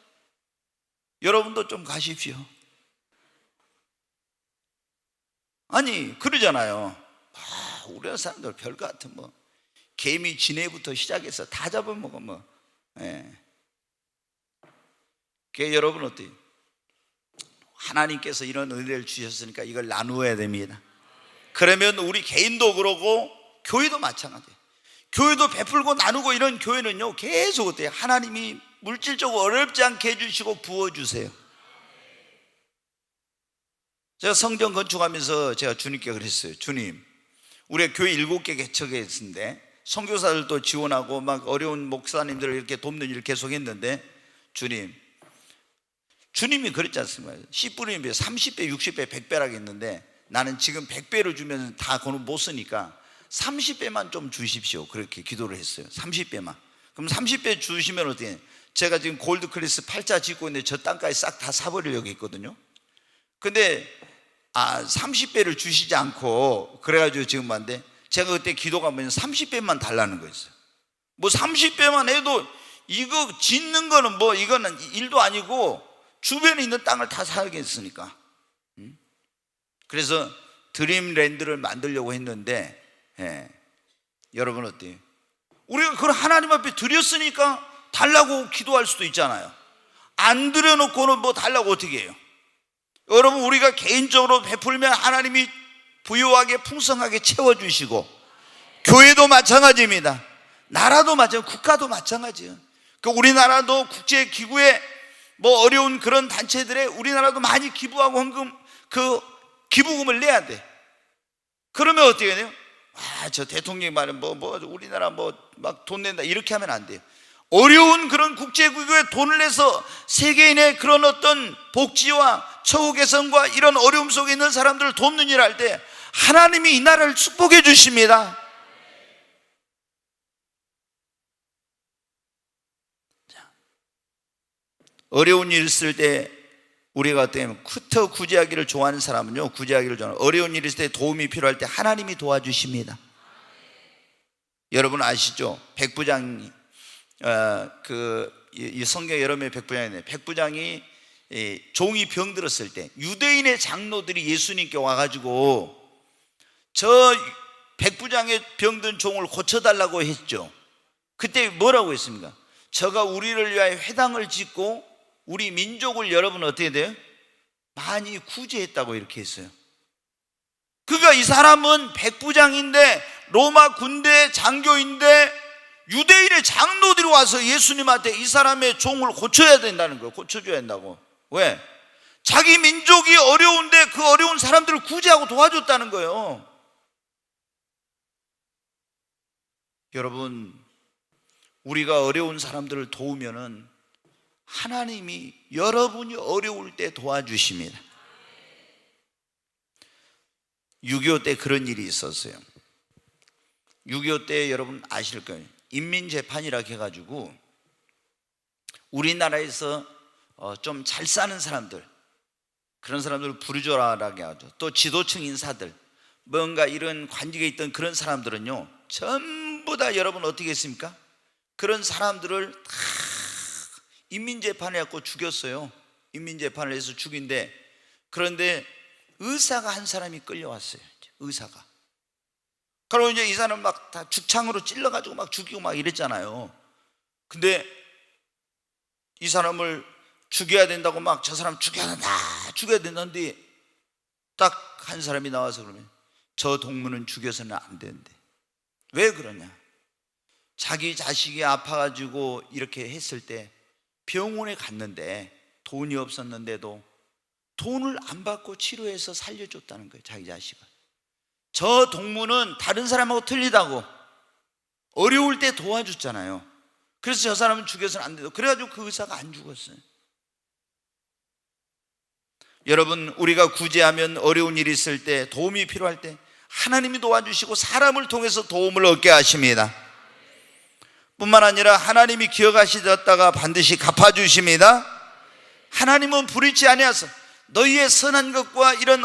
여러분도 좀 가십시오. 아니 그러잖아요. 우리나라 사람들 별거 같은 뭐 개미 지네부터 시작해서 다 잡아먹어 뭐. 그게 여러분 어때요? 하나님께서 이런 은혜를 주셨으니까 이걸 나누어야 됩니다. 그러면 우리 개인도 그러고 교회도 마찬가지예요. 교회도 베풀고 나누고 이런 교회는요 계속 어때요? 하나님이 물질적으로 어렵지 않게 해주시고 부어주세요. 제가 성전 건축하면서 제가 주님께 그랬어요. 주님, 우리 교회 7개 개척했는데 선교사들도 지원하고 막 어려운 목사님들을 이렇게 돕는 일을 계속 했는데 주님, 주님이 그랬지 않습니까? 씨 뿌리는 배 30배, 60배, 100배라고 했는데 나는 지금 100배를 주면 다 그걸 못 쓰니까 30배만 좀 주십시오. 그렇게 기도를 했어요. 30배만. 그럼 30배 주시면 어떻게 해요? 제가 지금 골드클래스 8자 짓고 있는데 저 땅까지 싹 다 사버리려고 했거든요. 근데 30배를 주시지 않고 그래가지고 지금 뭔데 제가 그때 기도가 뭐냐면 30배만 달라는 거였어요. 뭐 30배만 해도 이거 짓는 거는 뭐 이거는 일도 아니고 주변에 있는 땅을 다 사겠으니까. 그래서 드림랜드를 만들려고 했는데 여러분 어때요? 우리가 그걸 하나님 앞에 드렸으니까 달라고 기도할 수도 있잖아요. 안 드려놓고는 뭐 달라고 어떻게 해요? 여러분 우리가 개인적으로 베풀면 하나님이 부유하게 풍성하게 채워주시고, 교회도 마찬가지입니다. 나라도 마찬가지, 국가도 마찬가지예요. 그 우리나라도 국제기구에 뭐 어려운 그런 단체들에 우리나라도 많이 기부하고 헌금, 그 기부금을 내야 돼. 그러면 어떻게 돼요? 저 대통령이 말은 우리나라 막 돈 낸다 이렇게 하면 안 돼요. 어려운 그런 국제기구에 돈을 내서 세계인의 그런 어떤 복지와 처우 개선과 이런 어려움 속에 있는 사람들을 돕는 일을 할 때 하나님이 이 나라를 축복해 주십니다. 어려운 일 있을 때 우리가 어때요? 크터 구제하기를 좋아하는 사람은요, 구제하기를 좋아하는, 어려운 일 있을 때 도움이 필요할 때 하나님이 도와주십니다. 여러분 아시죠? 백부장이 이 성경 여러 명의 백부장이 있는데, 백부장이 종이 병들었을 때 유대인의 장로들이 예수님께 와가지고 저 백부장의 병든 종을 고쳐달라고 했죠. 그때 뭐라고 했습니까? 저가 우리를 위하여 회당을 짓고 우리 민족을 여러분 어떻게 돼요? 많이 구제했다고 이렇게 했어요. 그러니까 이 사람은 백부장인데 로마 군대 장교인데 유대인의 장로들이 와서 예수님한테 이 사람의 종을 고쳐야 된다는 거예요. 고쳐줘야 된다고. 왜? 자기 민족이 어려운데 그 어려운 사람들을 구제하고 도와줬다는 거예요. 여러분, 우리가 어려운 사람들을 도우면은 하나님이 여러분이 어려울 때 도와주십니다. 6.25 때 그런 일이 있었어요. 6.25 때 여러분 아실 거예요. 인민재판이라고 해가지고 우리나라에서 좀 잘 사는 사람들, 그런 사람들을 부르주아라고 하죠. 또 지도층 인사들, 뭔가 이런 관직에 있던 그런 사람들은요, 전부 다 여러분 어떻게 했습니까? 그런 사람들을 다 인민재판을 해갖고 죽였어요. 인민재판을 해서 죽인데, 그런데 의사가 한 사람이 끌려왔어요. 의사가. 그러고 이제 이 사람 막 다 죽창으로 찔러가지고 막 죽이고 막 이랬잖아요. 근데 이 사람을 죽여야 된다고 막 저 사람 죽여야 된다는데 딱 한 사람이 나와서 그러면 저 동무는 죽여서는 안 되는데. 왜 그러냐? 자기 자식이 아파가지고 이렇게 했을 때 병원에 갔는데 돈이 없었는데도 돈을 안 받고 치료해서 살려줬다는 거예요. 자기 자식을. 저 동무는 다른 사람하고 틀리다고 어려울 때 도와줬잖아요. 그래서 저 사람은 죽여서는 안 돼도, 그래가지고 그 의사가 안 죽었어요. 여러분, 우리가 구제하면 어려운 일이 있을 때, 도움이 필요할 때 하나님이 도와주시고 사람을 통해서 도움을 얻게 하십니다. 뿐만 아니라 하나님이 기억하시다가 반드시 갚아주십니다. 하나님은 불의치 아니하사 너희의 선한 것과 이런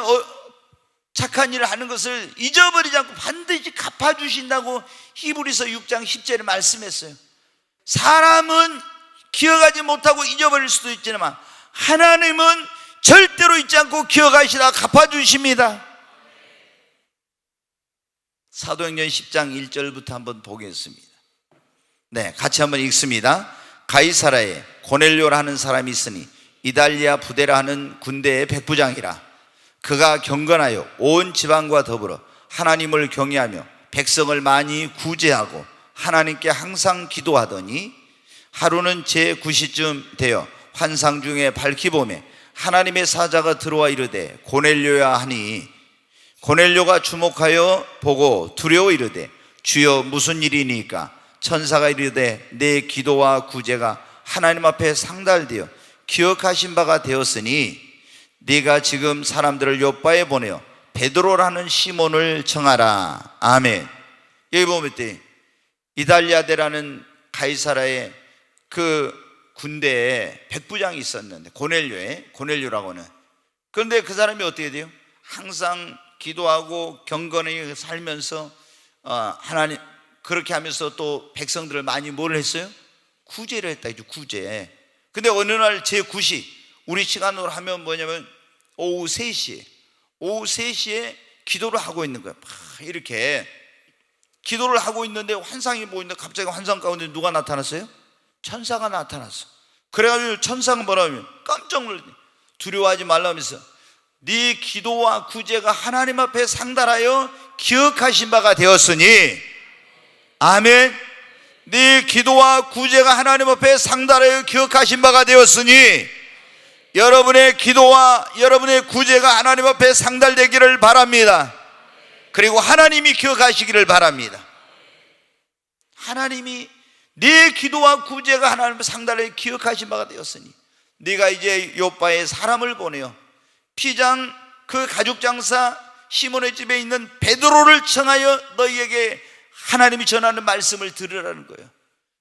착한 일을 하는 것을 잊어버리지 않고 반드시 갚아주신다고 히브리서 6장 10절에 말씀했어요. 사람은 기억하지 못하고 잊어버릴 수도 있지만 하나님은 절대로 잊지 않고 기억하시다가 갚아주십니다. 사도행전 10장 1절부터 한번 보겠습니다. 네, 같이 한번 읽습니다. 가이사라에 고넬료라 하는 사람이 있으니 이달리아 부데라 하는 군대의 백부장이라. 그가 경건하여 온 지방과 더불어 하나님을 경외하며 백성을 많이 구제하고 하나님께 항상 기도하더니, 하루는 제9시쯤 되어 환상 중에 밝히 보매 하나님의 사자가 들어와 이르되 고넬료야 하니, 고넬료가 주목하여 보고 두려워 이르되 주여 무슨 일이니까? 천사가 이르되 내 기도와 구제가 하나님 앞에 상달되어 기억하신 바가 되었으니 네가 지금 사람들을 요바에 보내어 베드로라는 시몬을 청하라. 아멘. 여기 보면 이달리아데라는 가이사라의 그 군대에 백부장이 있었는데, 고넬료라고 하는. 그런데 그 사람이 어떻게 돼요? 항상 기도하고 경건히 살면서 하나님 그렇게 하면서 또 백성들을 많이 뭘 했어요? 구제를 했다. 구제. 근데 어느 날 제9시, 우리 시간으로 하면 뭐냐면 오후 3시에 기도를 하고 있는 거야. 이렇게 기도를 하고 있는데 환상이 보이는데 갑자기 환상 가운데 누가 나타났어요? 천사가 나타났어. 그래가지고 천사가 뭐라 하면 깜짝 놀랐네. 두려워하지 말라면서 네 기도와 구제가 하나님 앞에 상달하여 기억하신 바가 되었으니, 아멘. 네 기도와 구제가 하나님 앞에 상달하여 기억하신 바가 되었으니 여러분의 기도와 여러분의 구제가 하나님 앞에 상달되기를 바랍니다. 그리고 하나님이 기억하시기를 바랍니다. 하나님이 네 기도와 구제가 하나님 앞에 상달하여 기억하신 바가 되었으니 네가 이제 요바에 사람을 보내어 피장 그 가죽장사 시몬의 집에 있는 베드로를 청하여 너희에게 하나님이 전하는 말씀을 들으라는 거예요.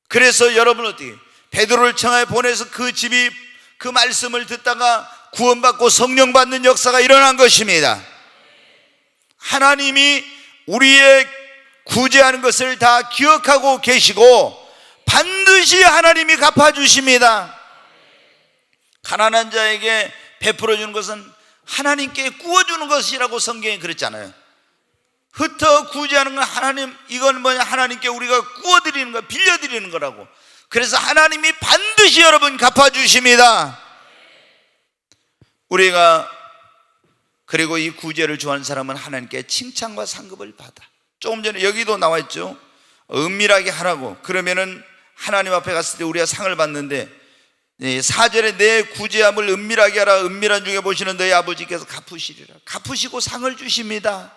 그래서 여러분 어떻게 베드로를 청하여 보내서 그 집이 그 말씀을 듣다가 구원받고 성령 받는 역사가 일어난 것입니다. 하나님이 우리의 구제하는 것을 다 기억하고 계시고 반드시 하나님이 갚아주십니다. 가난한 자에게 베풀어 주는 것은 하나님께 구워주는 것이라고 성경에 그랬잖아요. 흩어 구제하는 건 하나님, 이건 뭐냐, 하나님께 우리가 구워드리는 거, 빌려드리는 거라고. 그래서 하나님이 반드시 여러분 갚아주십니다. 우리가 그리고 이 구제를 좋아하는 사람은 하나님께 칭찬과 상급을 받아. 조금 전에 여기도 나와 있죠. 은밀하게 하라고. 그러면은 하나님 앞에 갔을 때 우리가 상을 받는데 4절에 내 구제함을 은밀하게 하라. 은밀한 중에 보시는 너희 아버지께서 갚으시리라. 갚으시고 상을 주십니다.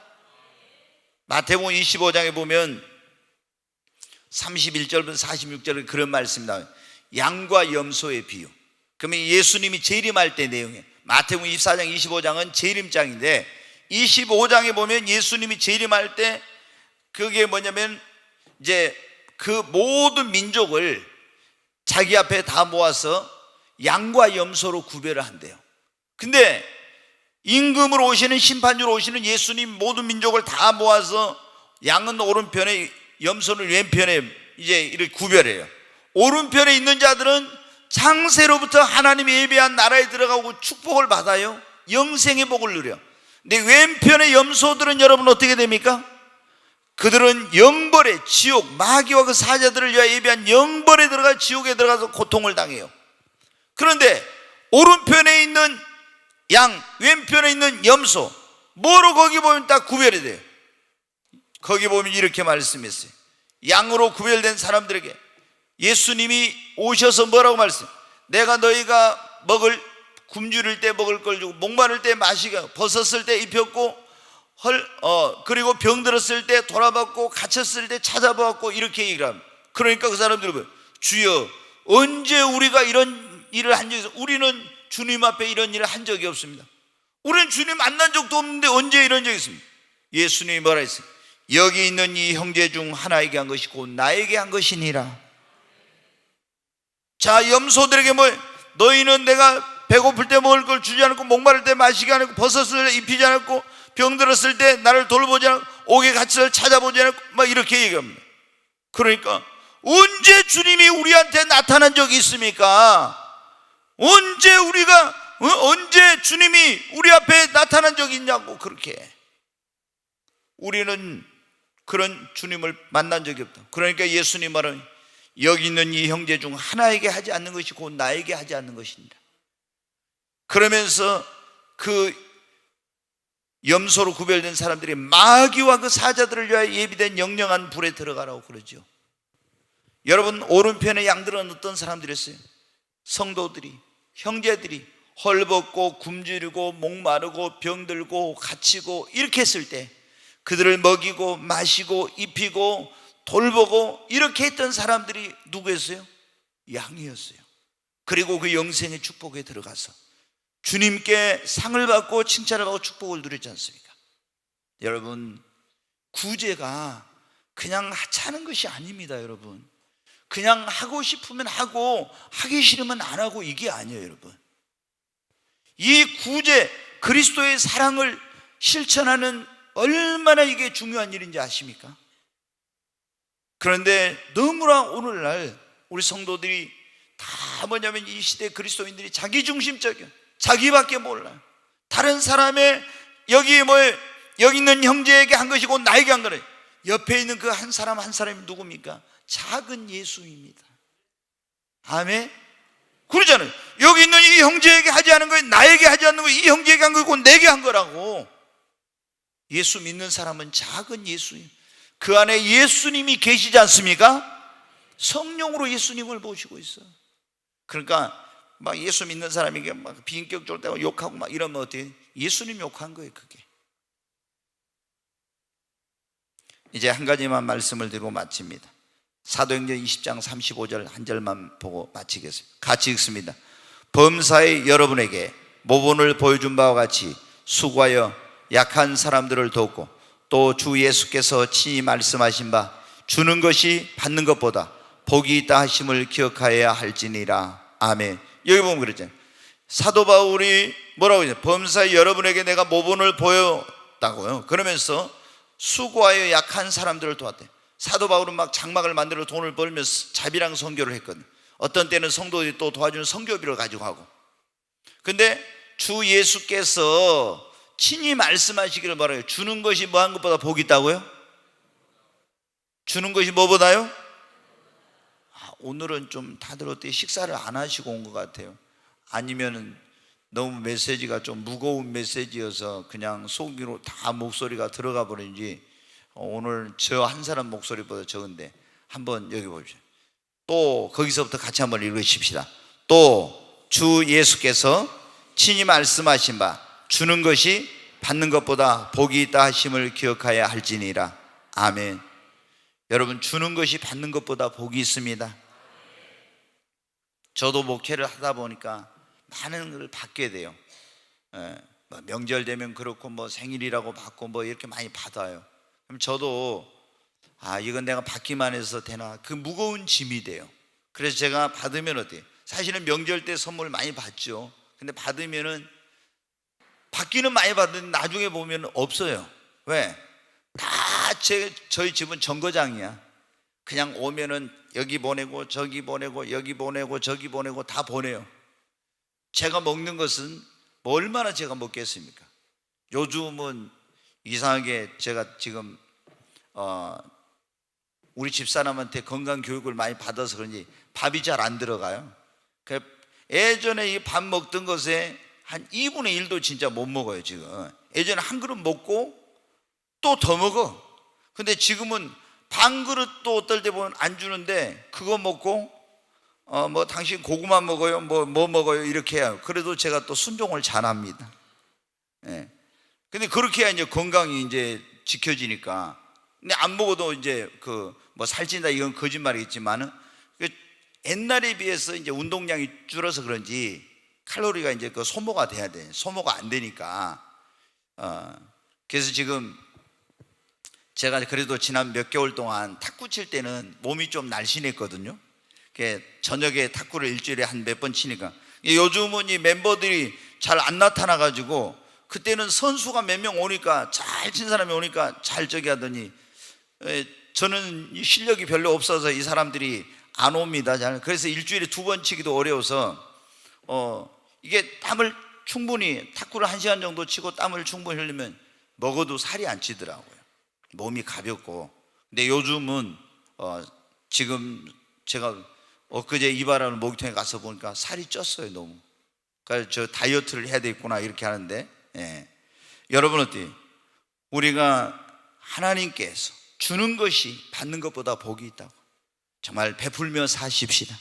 마태복음 25장에 보면 31절부터 46절에 그런 말씀이 나와요. 양과 염소의 비유. 그러면 예수님이 재림할 때 내용이에요. 마태복음 24장 25장은 재림장인데 25장에 보면 예수님이 재림할 때 그게 뭐냐면 이제 그 모든 민족을 자기 앞에 다 모아서 양과 염소로 구별을 한대요. 근데 임금으로 오시는, 심판주로 오시는 예수님 모든 민족을 다 모아서 양은 오른편에 염소는 왼편에 이제 이렇게 구별해요. 오른편에 있는 자들은 창세로부터 하나님이 예비한 나라에 들어가고 축복을 받아요. 영생의 복을 누려. 근데 왼편의 염소들은 여러분 어떻게 됩니까? 그들은 영벌에, 지옥, 마귀와 그 사자들을 위하여 예비한 영벌에 들어가 지옥에 들어가서 고통을 당해요. 그런데 오른편에 있는 양, 왼편에 있는 염소, 뭐로 거기 보면 딱 구별이 돼요. 거기 보면 이렇게 말씀했어요. 양으로 구별된 사람들에게 예수님이 오셔서 뭐라고 말씀해요? 내가 너희가 먹을, 굶주릴 때 먹을 걸 주고 목마를 때 마시고 벗었을 때 입혔고 그리고 병들었을 때 돌아봤고 갇혔을 때 찾아봤고 이렇게 얘기를 합니다. 그러니까 그 사람들은 주여 언제 우리가 이런 일을 한 적이 있어? 우리는 주님 앞에 이런 일을 한 적이 없습니다. 우리는 주님 만난 적도 없는데 언제 이런 적이 있습니까? 예수님이 뭐라 했어요? 여기 있는 이 형제 중 하나에게 한 것이 곧 나에게 한 것이니라. 자, 염소들에게 뭐 너희는 내가 배고플 때 먹을 걸 주지 않았고 목마를 때 마시지 않았고 벗었을 때 입히지 않았고 병들었을 때 나를 돌보지 않았고 옥에 갇혀서 찾아보지 않았고 막 이렇게 얘기합니다. 그러니까 언제 주님이 우리한테 나타난 적이 있습니까? 언제 주님이 우리 앞에 나타난 적이 있냐고. 그렇게 우리는 그런 주님을 만난 적이 없다. 그러니까 예수님 말은 여기 있는 이 형제 중 하나에게 하지 않는 것이 곧 나에게 하지 않는 것입니다. 그러면서 그 염소로 구별된 사람들이 마귀와 그 사자들을 위하여 예비된 영영한 불에 들어가라고 그러죠. 여러분, 오른편의 양들은 어떤 사람들이었어요? 성도들이, 형제들이 헐벗고 굶주리고 목마르고 병들고 갇히고 이렇게 했을 때 그들을 먹이고 마시고 입히고 돌보고 이렇게 했던 사람들이 누구였어요? 양이었어요. 그리고 그 영생의 축복에 들어가서 주님께 상을 받고 칭찬을 받고 축복을 누리지 않습니까? 여러분, 구제가 그냥 하찮은 것이 아닙니다. 여러분, 그냥 하고 싶으면 하고 하기 싫으면 안 하고 이게 아니에요. 여러분, 이 구제, 그리스도의 사랑을 실천하는 얼마나 이게 중요한 일인지 아십니까? 그런데 너무나 오늘날 우리 성도들이 다 뭐냐면 이 시대 그리스도인들이 자기중심적이야. 자기밖에 몰라요. 다른 사람의 여기 있는 형제에게 한 것이고 나에게 한 거래. 옆에 있는 그 한 사람 한 사람이 누굽니까? 작은 예수입니다. 아멘. 그러잖아요. 여기 있는 이 형제에게 하지 않은 거 나에게 하지 않는 거 이 형제에게 한 거고 내게 한 거라고. 예수 믿는 사람은 작은 예수님, 그 안에 예수님이 계시지 않습니까? 성령으로 예수님을 모시고 있어요. 그러니까 막 예수 믿는 사람에게 막 비인격적으로 때고 욕하고 막 이러면 어떻게? 예수님 욕한 거예요. 그게. 이제 한 가지만 말씀을 드리고 마칩니다. 사도행전 20장 35절 한 절만 보고 마치겠습니다. 같이 읽습니다. 범사의 여러분에게 모본을 보여준 바와 같이 수고하여 약한 사람들을 돕고 또 주 예수께서 친히 말씀하신 바 주는 것이 받는 것보다 복이 있다 하심을 기억하여야 할지니라. 아멘. 여기 보면 그랬잖아요. 사도 바울이 뭐라고 했냐? 범사의 여러분에게 내가 모본을 보였다고요. 그러면서 수고하여 약한 사람들을 도왔대. 사도 바울은 막 장막을 만들어 돈을 벌면서 자비랑 선교를 했거든. 어떤 때는 성도들이 또 도와주는 선교비를 가지고 하고. 근데 주 예수께서 친히 말씀하시기를 바라요. 주는 것이 뭐 한 것보다 복이 있다고요? 주는 것이 뭐보다요? 오늘은 좀 다들 어떻게 식사를 안 하시고 온 것 같아요. 아니면은 너무 메시지가 좀 무거운 메시지여서 그냥 속으로 다 목소리가 들어가 버린지 오늘 저 한 사람 목소리보다 적은데 한번 여기 보십시오. 또 거기서부터 같이 한번 읽으십시다. 또 주 예수께서 친히 말씀하신 바 주는 것이 받는 것보다 복이 있다 하심을 기억하여야 할지니라. 아멘. 여러분, 주는 것이 받는 것보다 복이 있습니다. 저도 목회를 하다 보니까 많은 걸 받게 돼요. 명절 되면 그렇고 뭐 생일이라고 받고 뭐 이렇게 많이 받아요. 그럼 저도 이건 내가 받기만 해서 되나, 그 무거운 짐이 돼요. 그래서 제가 받으면 어때요? 사실은 명절 때 선물 많이 받죠. 근데 받으면은 받기는 많이 받는데 나중에 보면 없어요. 왜? 다 저희 집은 정거장이야. 그냥 오면은 여기 보내고 저기 보내고 여기 보내고 저기 보내고 다 보내요. 제가 먹는 것은 뭐 얼마나 제가 먹겠습니까? 요즘은 이상하게 제가 지금 우리 집사람한테 건강 교육을 많이 받아서 그런지 밥이 잘 안 들어가요. 예전에 이 밥 먹던 것에 한 2분의 1도 진짜 못 먹어요. 지금 예전에 한 그릇 먹고 또 더 먹어. 근데 지금은 반 그릇도 어떨 때 보면 안 주는데 그거 먹고 뭐 당신 고구마 먹어요, 뭐 먹어요 이렇게 해요. 그래도 제가 또 순종을 잘합니다. 근데 그렇게 해야 이제 건강이 이제 지켜지니까. 근데 안 먹어도 이제 그 뭐 살찐다 이건 거짓말이겠지만은 옛날에 비해서 이제 운동량이 줄어서 그런지 칼로리가 이제 그 소모가 돼야 돼. 소모가 안 되니까. 그래서 지금 제가 그래도 지난 몇 개월 동안 탁구 칠 때는 몸이 좀 날씬했거든요. 저녁에 탁구를 일주일에 한 몇 번 치니까. 요즘은 이 멤버들이 잘 안 나타나 가지고 그때는 선수가 몇 명 오니까 잘 친 사람이 오니까 잘 저기 하더니 저는 실력이 별로 없어서 이 사람들이 안 옵니다. 그래서 일주일에 2번 치기도 어려워서 이게 땀을 충분히 탁구를 1시간 정도 치고 땀을 충분히 흘리면 먹어도 살이 안 찌더라고요. 몸이 가볍고. 근데 요즘은 지금 제가 엊그제 이바라는 목욕탕에 가서 보니까 살이 쪘어요. 너무. 그래서 저 다이어트를 해야 되겠구나 이렇게 하는데 여러분 어때요? 우리가 하나님께서 주는 것이 받는 것보다 복이 있다고 정말 베풀며 사십시다.